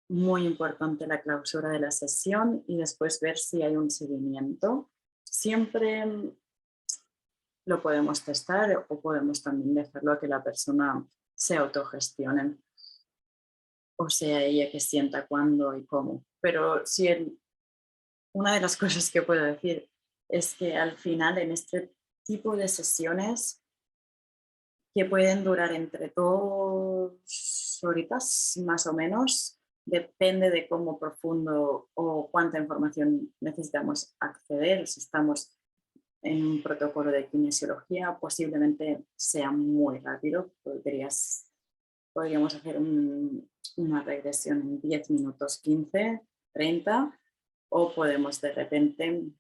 Muy importante la clausura de la sesión y después ver si hay un seguimiento. Siempre lo podemos testar o podemos también dejarlo a que la persona se autogestione, o sea, ella que sienta cuándo y cómo. Pero si una de las cosas que puedo decir es que al final en este tipo de sesiones que pueden durar entre 2 horitas más o menos, depende de cómo profundo o cuánta información necesitamos acceder, si estamos en un protocolo de kinesiología, posiblemente sea muy rápido. Podríamos hacer una regresión en 10 minutos, 15, 30, o podemos de repente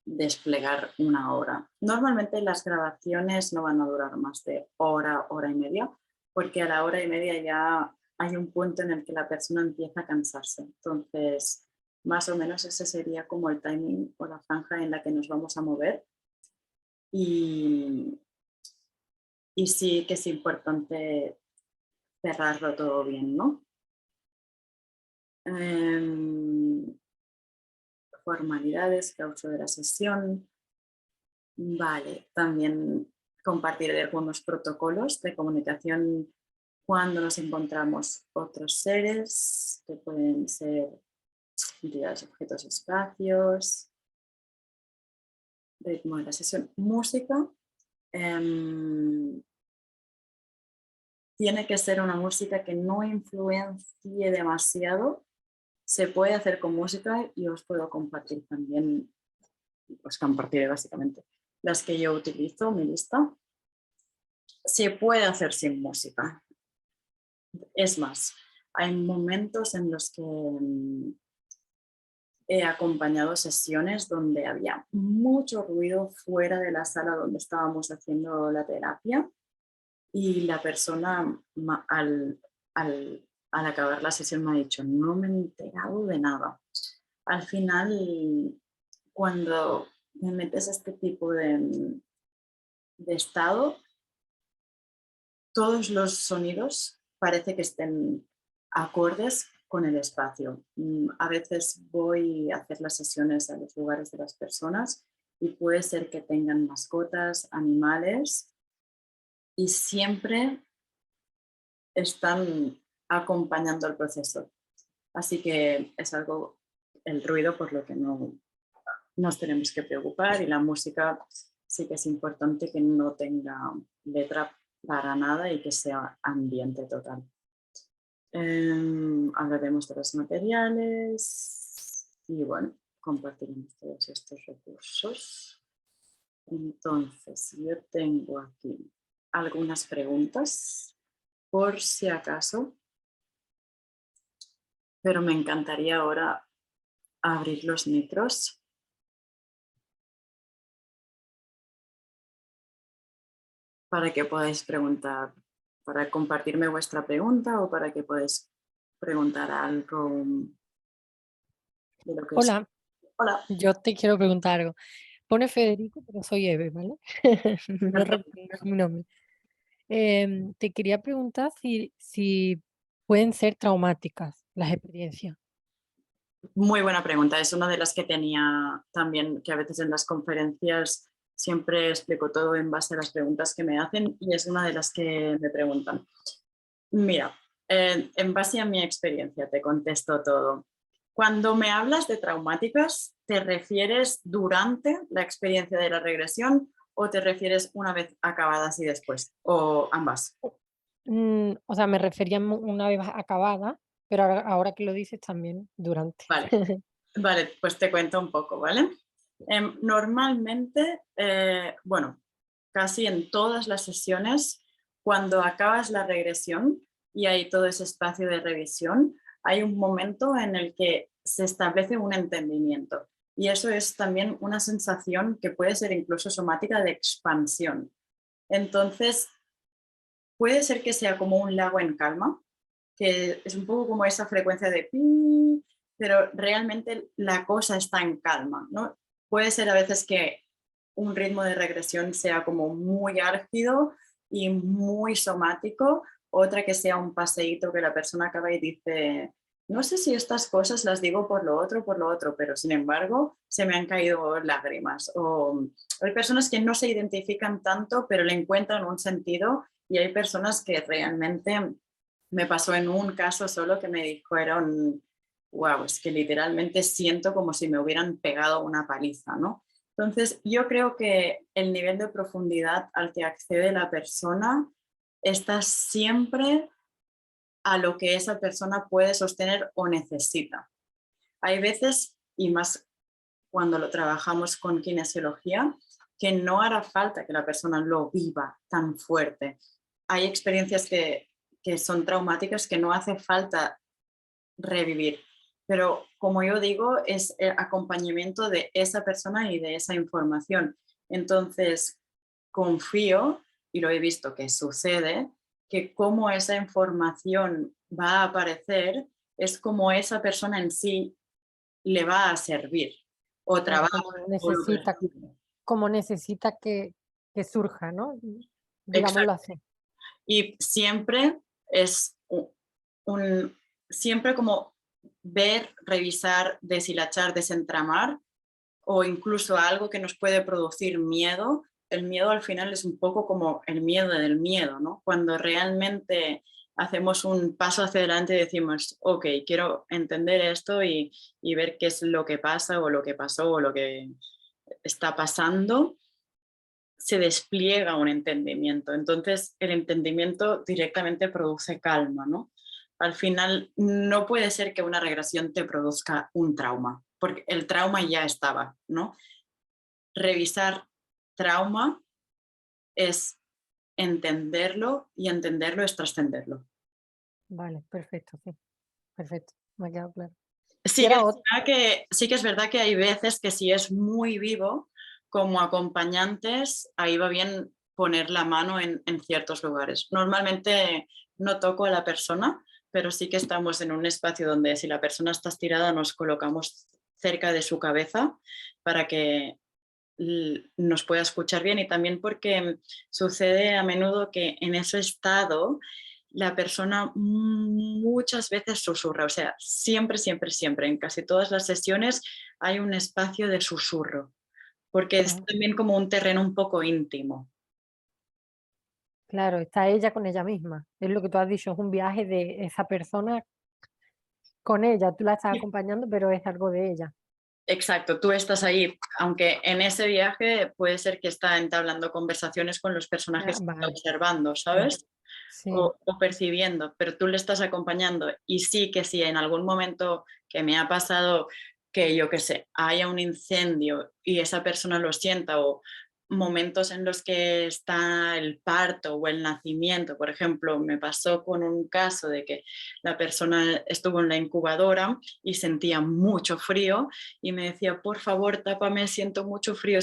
desplegar 1 hora. Normalmente las grabaciones no van a durar más de hora, hora y media, porque a la hora y media ya hay un punto en el que la persona empieza a cansarse. Entonces, más o menos ese sería como el timing o la franja en la que nos vamos a mover. Y sí que es importante cerrarlo todo bien, ¿no? Formalidades, clausura de la sesión. Vale, también compartiré algunos protocolos de comunicación cuando nos encontramos otros seres, que pueden ser entidades, objetos, espacios, ritmo de la sesión, música. Tiene que ser una música que no influencie demasiado. Se puede hacer con música y os puedo compartir también, os compartiré básicamente las que yo utilizo, mi lista. Se puede hacer sin música. Es más, hay momentos en los que he acompañado sesiones donde había mucho ruido fuera de la sala donde estábamos haciendo la terapia y la persona al acabar la sesión me ha dicho, no me he enterado de nada. Al final, cuando me metes este tipo de estado, todos los sonidos parece que estén acordes con el espacio. A veces voy a hacer las sesiones a los lugares de las personas y puede ser que tengan mascotas, animales, y siempre están acompañando el proceso. Así que es algo, el ruido, por lo que no nos tenemos que preocupar, y la música sí que es importante que no tenga letra para nada y que sea ambiente total. Hablaremos de los materiales y bueno, compartiremos todos estos recursos. Entonces, yo tengo aquí algunas preguntas por si acaso, pero me encantaría ahora abrir los micros para que podáis preguntar, para compartirme vuestra pregunta o para que podáis preguntar algo de lo que es. Hola, Hola, yo te quiero preguntar algo. Pone Federico, pero soy Eve, ¿vale? No es mi nombre. Te quería preguntar si pueden ser traumáticas las experiencias. muy buena pregunta. Es una de las que tenía también, que a veces en las conferencias siempre explico todo en base a las preguntas que me hacen, y es una de las que me preguntan. Mira, en base a mi experiencia te contesto todo. Cuando me hablas de traumáticas, ¿te refieres durante la experiencia de la regresión o te refieres una vez acabadas y después? ¿O ambas? O sea, me refería una vez acabada, pero ahora que lo dices también durante. Vale, vale, pues te cuento un poco, ¿vale? Normalmente, bueno, casi en todas las sesiones, cuando acabas la regresión y hay todo ese espacio de revisión, hay un momento en el que se establece un entendimiento. Y eso es también una sensación que puede ser incluso somática de expansión. Entonces, puede ser que sea como un lago en calma, que es un poco como esa frecuencia de pi, pero realmente la cosa está en calma, ¿no? Puede ser a veces que un ritmo de regresión sea como muy álgido y muy somático, otra que sea un paseíto que la persona acaba y dice, no sé si estas cosas las digo por lo otro, pero sin embargo se me han caído lágrimas. O hay personas que no se identifican tanto, pero le encuentran un sentido, y hay personas que realmente, me pasó en un caso solo que me dijeron, wow, es que literalmente siento como si me hubieran pegado una paliza, ¿no? Entonces, yo creo que el nivel de profundidad al que accede la persona está siempre a lo que esa persona puede sostener o necesita. Hay veces, y más cuando lo trabajamos con kinesiología, que no hará falta que la persona lo viva tan fuerte. Hay experiencias que son traumáticas que no hace falta revivir, pero como yo digo, es el acompañamiento de esa persona y de esa información. Entonces, confío, y lo he visto que sucede, que como esa información va a aparecer es como esa persona en sí le va a servir o Claro, trabaja o lo percibe. como necesita que surja, ¿no? Digámoslo Exacto. así. Y siempre es siempre como ver, revisar, deshilachar, desentramar, o incluso algo que nos puede producir miedo. El miedo al final es un poco como el miedo del miedo, ¿no? Cuando realmente hacemos un paso hacia adelante y decimos, ok, quiero entender esto y ver qué es lo que pasa o lo que pasó o lo que está pasando, se despliega un entendimiento. Entonces, el entendimiento directamente produce calma, ¿no? Al final, no puede ser que una regresión te produzca un trauma, porque el trauma ya estaba, ¿no? Revisar trauma es entenderlo, y entenderlo es trascenderlo. Vale, perfecto, sí, perfecto, me ha quedado claro. Y Sí que ahora es otra. verdad que, sí que es verdad que hay veces que si es muy vivo, como acompañantes, ahí va bien poner la mano en ciertos lugares. Normalmente no toco a la persona, pero sí que estamos en un espacio donde si la persona está estirada nos colocamos cerca de su cabeza para que nos pueda escuchar bien, y también porque sucede a menudo que en ese estado la persona muchas veces susurra, o sea, siempre, siempre, siempre, en casi todas las sesiones hay un espacio de susurro, porque es Ah, también como un terreno un poco íntimo. claro, está ella con ella misma. Es lo que tú has dicho, es un viaje de esa persona con ella. Tú la estás acompañando, pero es algo de ella. Exacto, tú estás ahí, aunque en ese viaje puede ser que está entablando conversaciones con los Ah, personajes que está vale, observando, claro. ¿sabes? Sí, O percibiendo, pero tú le estás acompañando. Y sí que si en algún momento que me ha pasado que yo qué sé, haya un incendio y esa persona lo sienta, o momentos en los que está el parto o el nacimiento, por ejemplo, me pasó con un caso de que la persona estuvo en la incubadora y sentía mucho frío y me decía, por favor, tápame, siento mucho frío.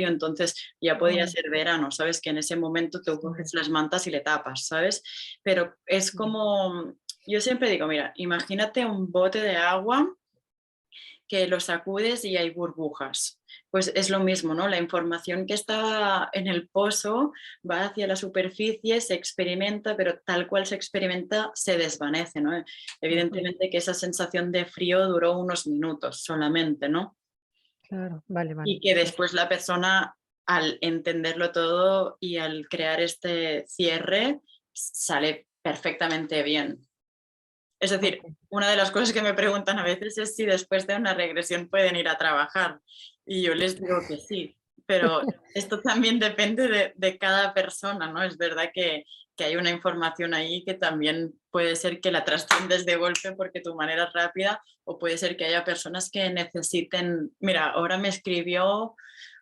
Entonces ya podía ay, ser verano, ¿sabes? Que en ese momento tú sí, coges las mantas y le tapas, ¿sabes? Pero es sí, como, yo siempre digo, mira, imagínate un bote de agua que lo sacudes y hay burbujas. Pues es lo mismo, ¿no? La información que está en el pozo va hacia la superficie, se experimenta, pero tal cual se experimenta, se desvanece, ¿no? ajá, Evidentemente que esa sensación de frío duró unos minutos solamente, ¿no? claro, vale, vale, Y que sí, sí, después la persona, al entenderlo todo y al crear este cierre, sale perfectamente bien. Es decir, okey. una de las cosas que me preguntan a veces es si después de una regresión pueden ir a trabajar. Y yo les digo que sí, pero esto también depende de cada persona, ¿no? Es verdad que hay una información ahí que también puede ser que la trasciendes de golpe porque tu manera es rápida, o puede ser que haya personas que necesiten. Mira, ahora me escribió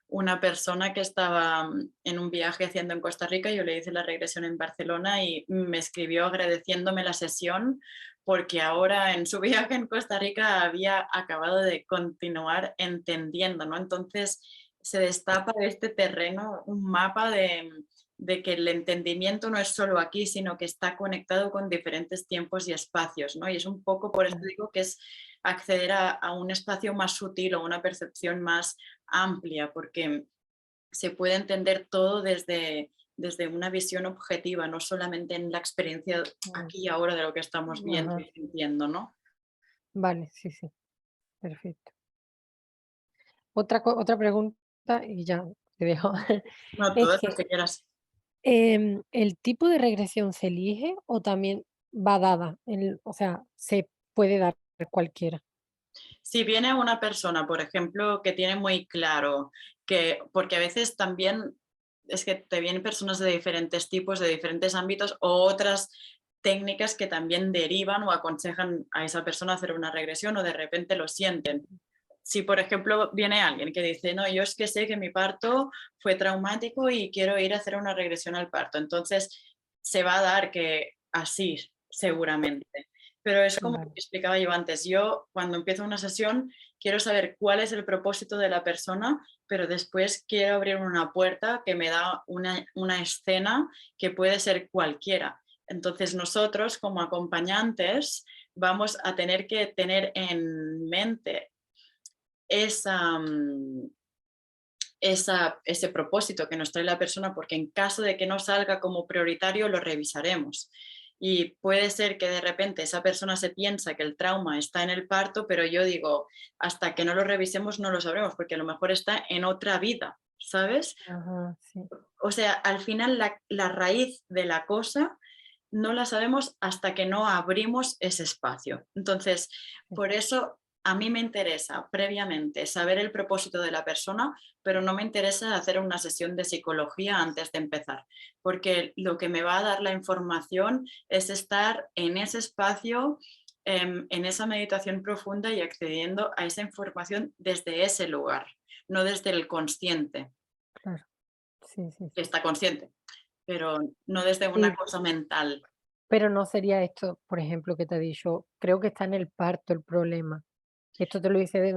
una persona que estaba en un viaje haciendo en Costa Rica, yo le hice la regresión en Barcelona y me escribió agradeciéndome la sesión porque ahora en su viaje en Costa Rica había acabado de continuar entendiendo, ¿no? Entonces se destapa este terreno, un mapa de que el entendimiento no es solo aquí, sino que está conectado con diferentes tiempos y espacios, ¿no? Y es un poco, por eso Claro, digo que es acceder a un espacio más sutil o una percepción más amplia, porque se puede entender todo desde una visión objetiva, no solamente en la experiencia mm, aquí y ahora de lo que estamos viendo ajá, y sintiendo, ¿no? vale, sí, sí, perfecto. Otra pregunta y ya te dejo. No, Es todas las que, que quieras. ¿el tipo de regresión se elige o también va dada? O sea, se puede dar cualquiera. Si viene una persona, por ejemplo, que tiene muy claro que, porque a veces también es que te vienen personas de diferentes tipos, de diferentes ámbitos, o otras técnicas que también derivan o aconsejan a esa persona hacer una regresión, o de repente lo sienten. Si, por ejemplo, viene alguien que dice, no, yo es que sé que mi parto fue traumático y quiero ir a hacer una regresión al parto, entonces se va a dar que así, seguramente. Pero es como Vale, explicaba yo antes, yo cuando empiezo una sesión quiero saber cuál es el propósito de la persona, pero después quiero abrir una puerta que me da una escena que puede ser cualquiera. Entonces nosotros como acompañantes vamos a tener que tener en mente esa, ese propósito que nos trae la persona, porque en caso de que no salga como prioritario, lo revisaremos. Y puede ser que de repente esa persona se piensa que el trauma está en el parto, pero yo digo, hasta que no lo revisemos no lo sabremos, porque a lo mejor está en otra vida, ¿sabes? ajá, sí, O sea, al final la raíz de la cosa no la sabemos hasta que no abrimos ese espacio. Entonces, sí, por eso a mí me interesa previamente saber el propósito de la persona, pero no me interesa hacer una sesión de psicología antes de empezar, porque lo que me va a dar la información es estar en ese espacio, en esa meditación profunda y accediendo a esa información desde ese lugar, no desde el consciente, claro. Sí, sí, que sí. está consciente, pero no desde una Sí, cosa mental. pero no sería esto, por ejemplo, que te he dicho, creo que está en el parto el problema. Esto te lo hice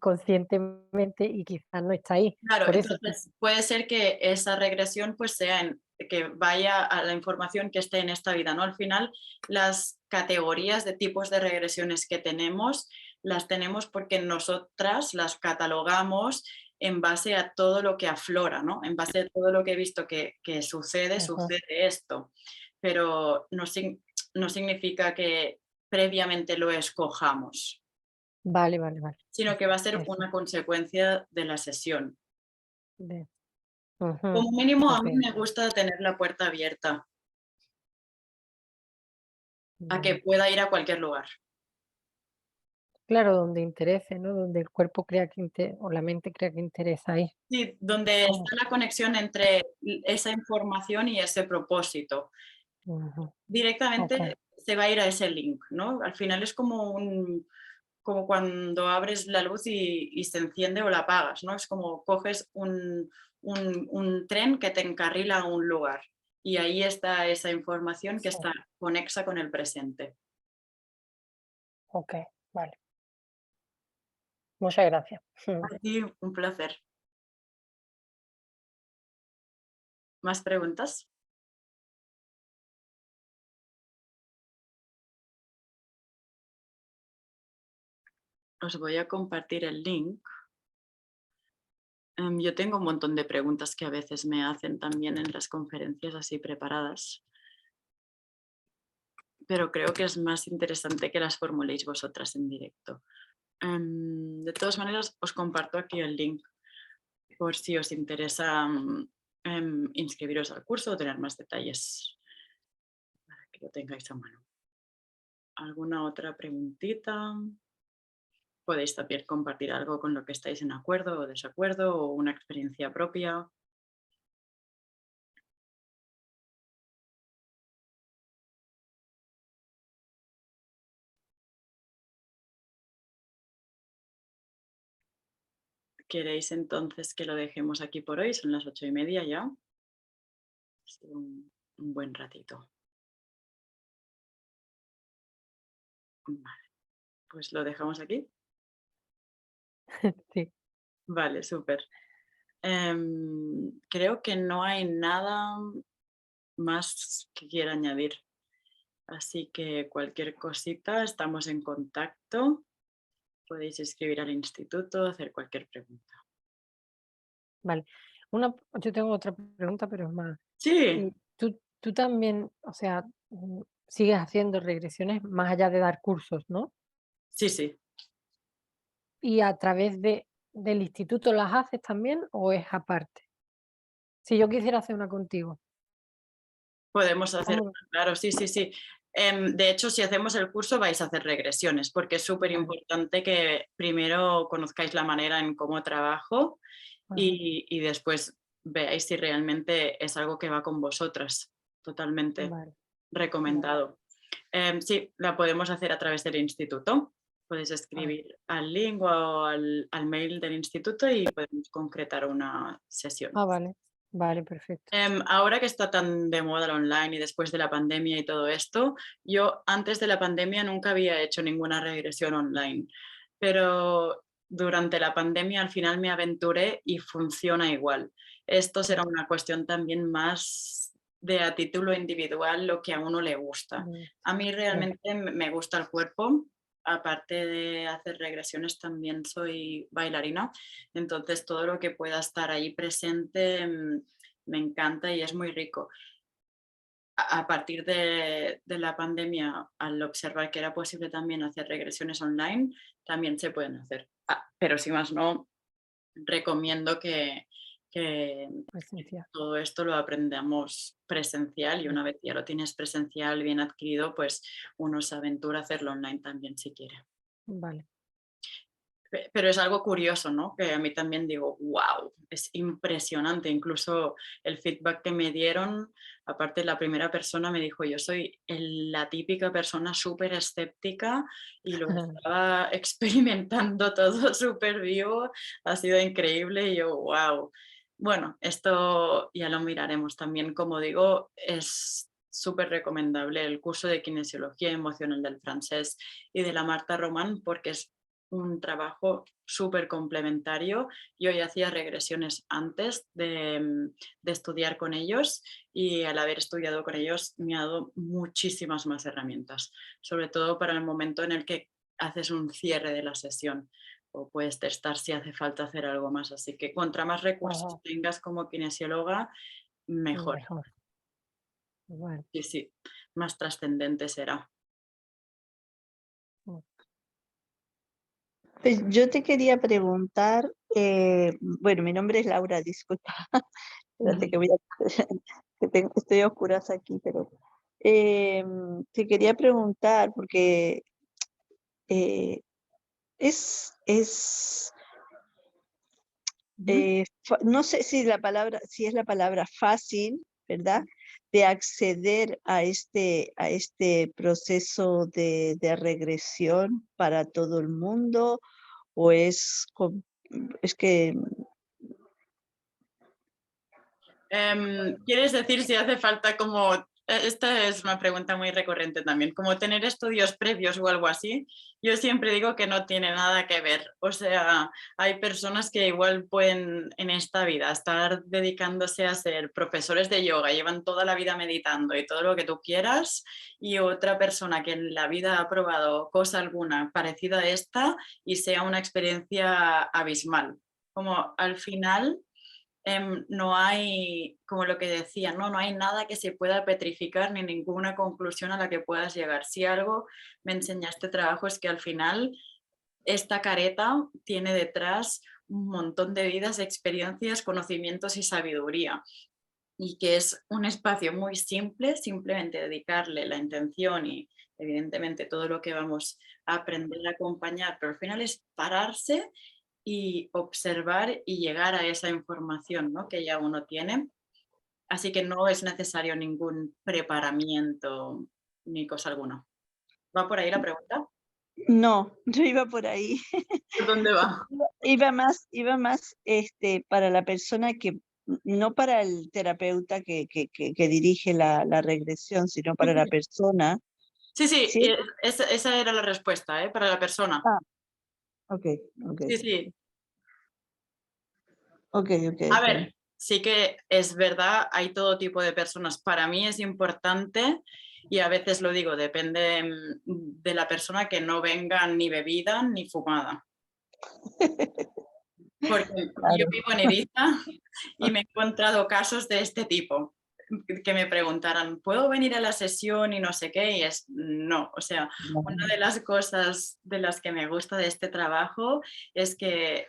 conscientemente y quizás no está ahí. Claro, Por eso entonces puede ser que esa regresión pues sea que vaya a la información que esté en esta vida, ¿no? Al final, las categorías de tipos de regresiones que tenemos, las tenemos porque nosotras las catalogamos en base a todo lo que aflora, ¿no? En base a todo lo que he visto que Ajá. sucede esto. Pero no significa que previamente lo escojamos, Vale, vale, vale. sino que va a ser Eso. una consecuencia de la sesión. De ujú. Como mínimo, a mí Okey, me gusta tener la puerta abierta a que vale. pueda ir a cualquier lugar. Claro, donde interese, ¿no? Donde el cuerpo crea que o la mente crea que interesa ir. Sí, donde Como está la conexión entre esa información y ese propósito. ujú. Okey, Directamente se va a ir a ese link, ¿no? Al final es como cuando abres la luz y se enciende o la apagas, ¿no? Es como coges un tren que te encarrila a un lugar y ahí está esa información que sí, está conexa con el presente. okey, vale. Muchas gracias. A ti, un placer. ¿Más preguntas? Os voy a compartir el link. Yo tengo un montón de preguntas que a veces me hacen también en las conferencias así preparadas, pero creo que es más interesante que las formuléis vosotras en directo. De todas maneras, os comparto aquí el link por si os interesa inscribiros al curso o tener más detalles para que lo tengáis a mano. ¿Alguna otra preguntita? Podéis también compartir algo con lo que estáis en acuerdo o desacuerdo o una experiencia propia. ¿Queréis entonces que lo dejemos aquí por hoy? Son las 8:30 ya. Ha sido un buen ratito. Vale, pues lo dejamos aquí. Sí. Vale, súper. Creo que no hay nada más que quiera añadir. Así que cualquier cosita, estamos en contacto. Podéis escribir al instituto, hacer cualquier pregunta. Vale. Yo tengo otra pregunta, pero es más, Sí, tú también, o sea, sigues haciendo regresiones más allá de dar cursos, ¿no? sí, sí. ¿Y a través del instituto las haces también o es aparte? Si yo quisiera hacer una contigo, Podemos hacer, ¿cómo? claro, sí, sí, sí. De hecho, si hacemos el curso vais a hacer regresiones, porque es súper Vale, importante que primero conozcáis la manera en cómo trabajo ajá, y después veáis si realmente es algo que va con vosotras. Totalmente vale, vale. recomendado. Sí, la podemos hacer a través del instituto. Podéis Ah, escribir al link o al mail del instituto y podemos concretar una sesión. vale, vale, perfecto. Ahora que está tan de moda el online y después de la pandemia y todo esto, yo antes de la pandemia nunca había hecho ninguna regresión online, pero durante la pandemia al final me aventuré y funciona igual. Esto será Mm, una cuestión también más de a título individual lo que a uno le gusta. mm, A mí claro, realmente me gusta el cuerpo. Aparte de hacer regresiones, también soy bailarina, entonces todo lo que pueda estar ahí presente me encanta y es muy rico. A partir de la pandemia, al observar que era posible también hacer regresiones online, también se pueden hacer. Pero si más no, recomiendo que presencial. todo esto lo aprendamos presencial y Mm, una vez ya lo tienes presencial bien adquirido, pues uno se aventura a hacerlo online también si quiere. vale. Pero es algo curioso, ¿no? Que a mí también digo, wow, es impresionante. Incluso el feedback que me dieron, aparte la primera persona me dijo, yo soy la típica persona súper escéptica y lo estaba experimentando todo súper vivo, ha sido increíble y yo, wow. Bueno, esto ya lo miraremos también. Como digo, es súper recomendable el curso de kinesiología emocional del francés y de la Marta Román porque es un trabajo súper complementario. Yo ya hacía regresiones antes de estudiar con ellos y al haber estudiado con ellos me ha dado muchísimas más herramientas, sobre todo para el momento en el que haces un cierre de la sesión, o puedes testar si hace falta hacer algo más. Así que contra más recursos Ajá, tengas como kinesióloga, mejor. mejor. Bueno, Sí, sí, más trascendente será. mm, Pues yo te quería preguntar, bueno, mi nombre es Laura, disculpa, espérate que voy a, estoy a oscuras aquí, pero te quería preguntar porque eh, es Ujú. no sé si si es la palabra fácil, ¿verdad? De acceder a este proceso de regresión para todo el mundo, o es que ¿Quieres decir si hace falta como, esta es una pregunta muy recurrente también, como tener estudios previos o algo así? Yo siempre digo que no tiene nada que ver. O sea, hay personas que igual pueden en esta vida estar dedicándose a ser profesores de yoga, llevan toda la vida meditando y todo lo que tú quieras, y otra persona que en la vida ha probado cosa alguna parecida a esta y sea una experiencia abismal. Como al final no hay, como lo que decía, ¿no? No hay nada que se pueda petrificar ni ninguna conclusión a la que puedas llegar. Si algo me enseña este trabajo es que al final esta careta tiene detrás un montón de vidas, experiencias, conocimientos y sabiduría. Y que es un espacio muy simple, simplemente dedicarle la intención y evidentemente todo lo que vamos a aprender a acompañar, pero al final es pararse y observar y llegar a esa información, ¿no?, que ya uno tiene. Así que no es necesario ningún preparamiento ni cosa alguna. ¿Va por ahí la pregunta? no, yo iba por ahí. ¿Por dónde va? Iba más para la persona no para el terapeuta que dirige la regresión, sino para la persona. Sí, sí, ¿Sí? esa era la respuesta, ¿eh? Para la persona. Ah, ok, ok, Sí, sí. ok, ok, A ok. ver, sí que es verdad, hay todo tipo de personas. Para mí es importante, y a veces lo digo, depende de la persona, que no venga ni bebida ni fumada. Porque yo Claro. vivo en Ibiza y me he encontrado casos de este tipo, que me preguntaran, ¿puedo venir a la sesión y no sé qué? Y es no. O sea, una de las cosas de las que me gusta de este trabajo es que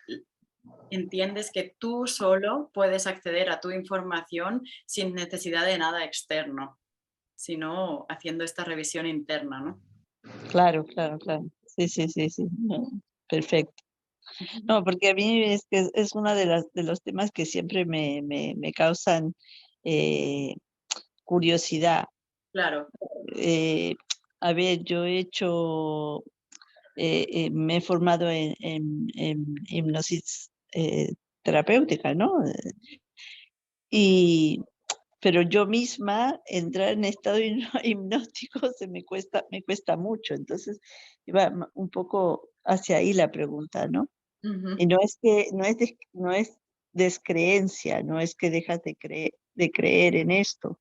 entiendes que tú solo puedes acceder a tu información sin necesidad de nada externo, sino haciendo esta revisión interna, ¿no? Claro, claro, claro. Sí, sí, sí, sí. No, perfecto. No, porque a mí es que es uno de los temas que siempre me causan eh, curiosidad. Claro. Eh, a ver, yo he hecho, me he formado en hipnosis terapéutica, ¿no? Y, pero yo misma entrar en estado hipnótico me cuesta mucho. Entonces, iba un poco hacia ahí la pregunta, ¿no? Ujú. Y no es que, no es descreencia, no es que dejas de creer en esto,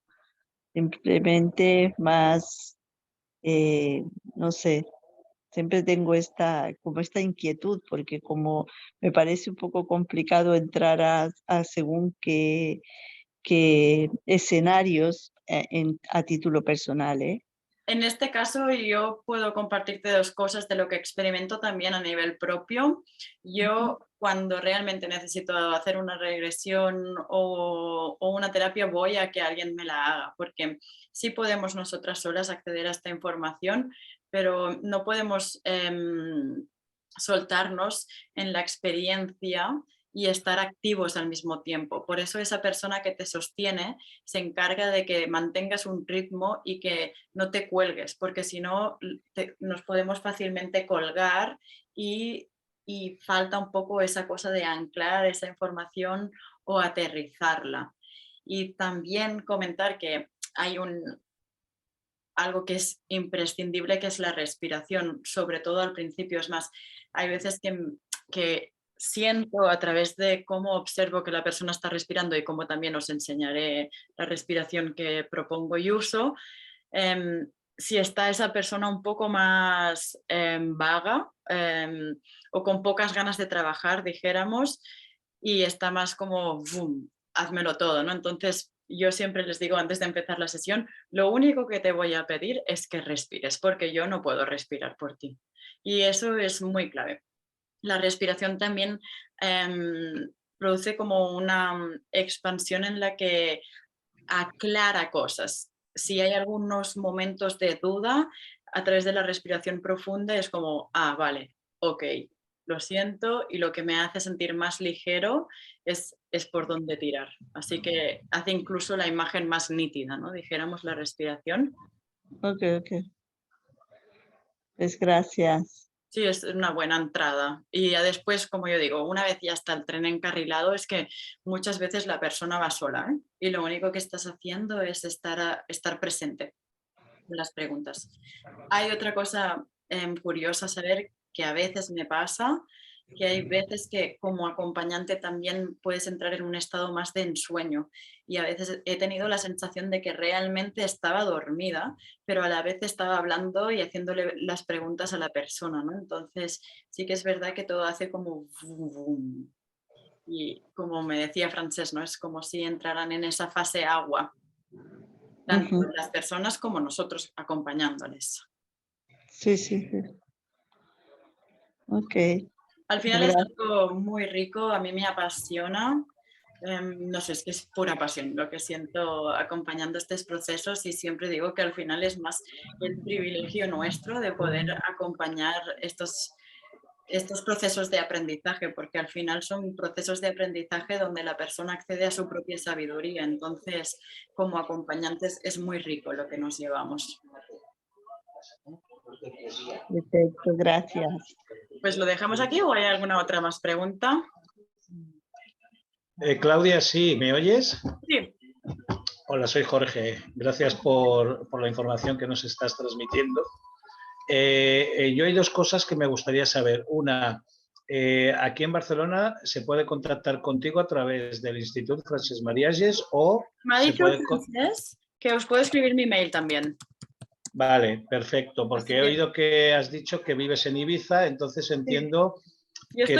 simplemente más, no sé, siempre tengo como esta inquietud, porque como me parece un poco complicado entrar a según qué escenarios a título personal, ¿eh? En este caso yo puedo compartirte dos cosas de lo que experimento también a nivel propio. Ujú. Yo cuando realmente necesito hacer una regresión o una terapia voy a que alguien me la haga, porque sí podemos nosotras solas acceder a esta información, pero no podemos soltarnos en la experiencia y estar activos al mismo tiempo. Por eso esa persona que te sostiene se encarga de que mantengas un ritmo y que no te cuelgues, porque si no nos podemos fácilmente colgar y falta un poco esa cosa de anclar esa información o aterrizarla. Y también comentar que hay algo que es imprescindible, que es la respiración, sobre todo al principio. Es más, hay veces que siento a través de cómo observo que la persona está respirando, y cómo también os enseñaré la respiración que propongo y uso, si está esa persona un poco más vaga o con pocas ganas de trabajar, dijéramos, y está más como, boom, házmelo todo, ¿no? Entonces, yo siempre les digo antes de empezar la sesión, lo único que te voy a pedir es que respires, porque yo no puedo respirar por ti. Y eso es muy clave. La respiración también produce como una expansión en la que aclara cosas. Si hay algunos momentos de duda, a través de la respiración profunda es como, ah, vale, ok, lo siento, y lo que me hace sentir más ligero es por dónde tirar. Así que hace incluso la imagen más nítida, ¿no? Dijéramos la respiración. Ok. Pues gracias. Sí, es una buena entrada. Y ya después, como yo digo, una vez ya está el tren encarrilado, es que muchas veces la persona va sola, ¿eh? Y lo único que estás haciendo es estar presente en las preguntas. Hay otra cosa curiosa saber que a veces me pasa, que hay veces que como acompañante también puedes entrar en un estado más de ensueño y a veces he tenido la sensación de que realmente estaba dormida, pero a la vez estaba hablando y haciéndole las preguntas a la persona, ¿no? Entonces sí que es verdad que todo hace como vum, y como me decía Francés, ¿no? Es como si entraran en esa fase agua, tanto las personas como nosotros acompañándoles. Sí. Ok. Al final es Gracias. algo muy rico, a mí me apasiona. No sé, es que es pura pasión lo que siento acompañando estos procesos y siempre digo que al final es más el privilegio nuestro de poder acompañar estos procesos de aprendizaje, porque al final son procesos de aprendizaje donde la persona accede a su propia sabiduría. Entonces, como acompañantes es muy rico lo que nos llevamos. Perfecto, gracias. Pues lo dejamos aquí o hay alguna otra más pregunta. Claudia, sí, ¿me oyes? Sí. Hola, soy Jorge. Gracias por la información que nos estás transmitiendo. Yo hay dos cosas que me gustaría saber. Una, aquí en Barcelona se puede contactar contigo a través del Instituto Francesc Mariages o... Me ha dicho Francesc que os puedo escribir mi mail también. Vale, perfecto, porque he oído que has dicho que vives en Ibiza, entonces entiendo que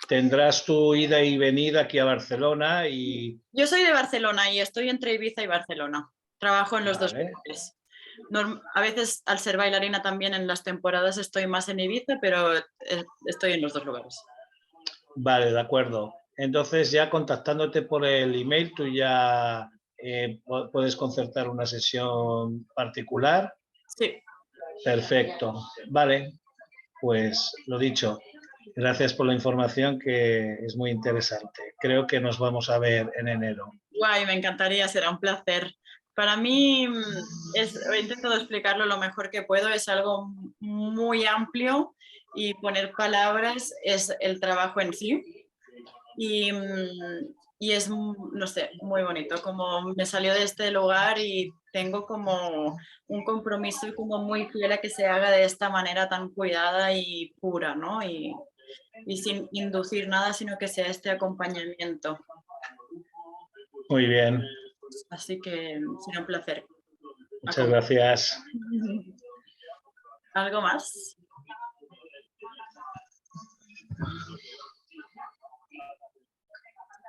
tendrás tu ida y venida aquí a Barcelona y... Yo soy de Barcelona y estoy entre Ibiza y Barcelona. Trabajo en los dos lugares. A veces, al ser bailarina también en las temporadas estoy más en Ibiza, pero estoy en los dos lugares. Vale, de acuerdo. Entonces ya contactándote por el email tú ya puedes concertar una sesión particular. Sí. Perfecto. Vale, pues lo dicho. Gracias por la información que es muy interesante. Creo que nos vamos a ver en enero. Guay, me encantaría, será un placer. Para mí, he intentado explicarlo lo mejor que puedo, es algo muy amplio y poner palabras es el trabajo en sí. Y es, no sé, muy bonito, como me salió de este lugar y tengo como un compromiso como muy fiel a que se haga de esta manera tan cuidada y pura, ¿no? Y sin inducir nada, sino que sea este acompañamiento. Muy bien. Así que será un placer. Muchas gracias. ¿Algo más?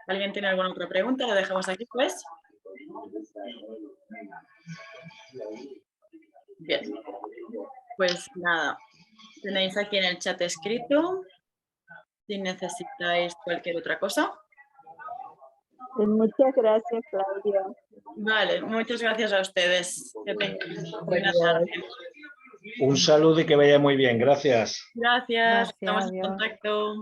¿Alguien tiene alguna otra pregunta? Lo dejamos aquí, pues. Bien. Pues nada, tenéis aquí en el chat escrito si necesitáis cualquier otra cosa. Muchas gracias, Claudia. Vale, muchas gracias a ustedes. Que tengan buena tarde. Un saludo y que vaya muy bien. Gracias. Gracias. Estamos en contacto.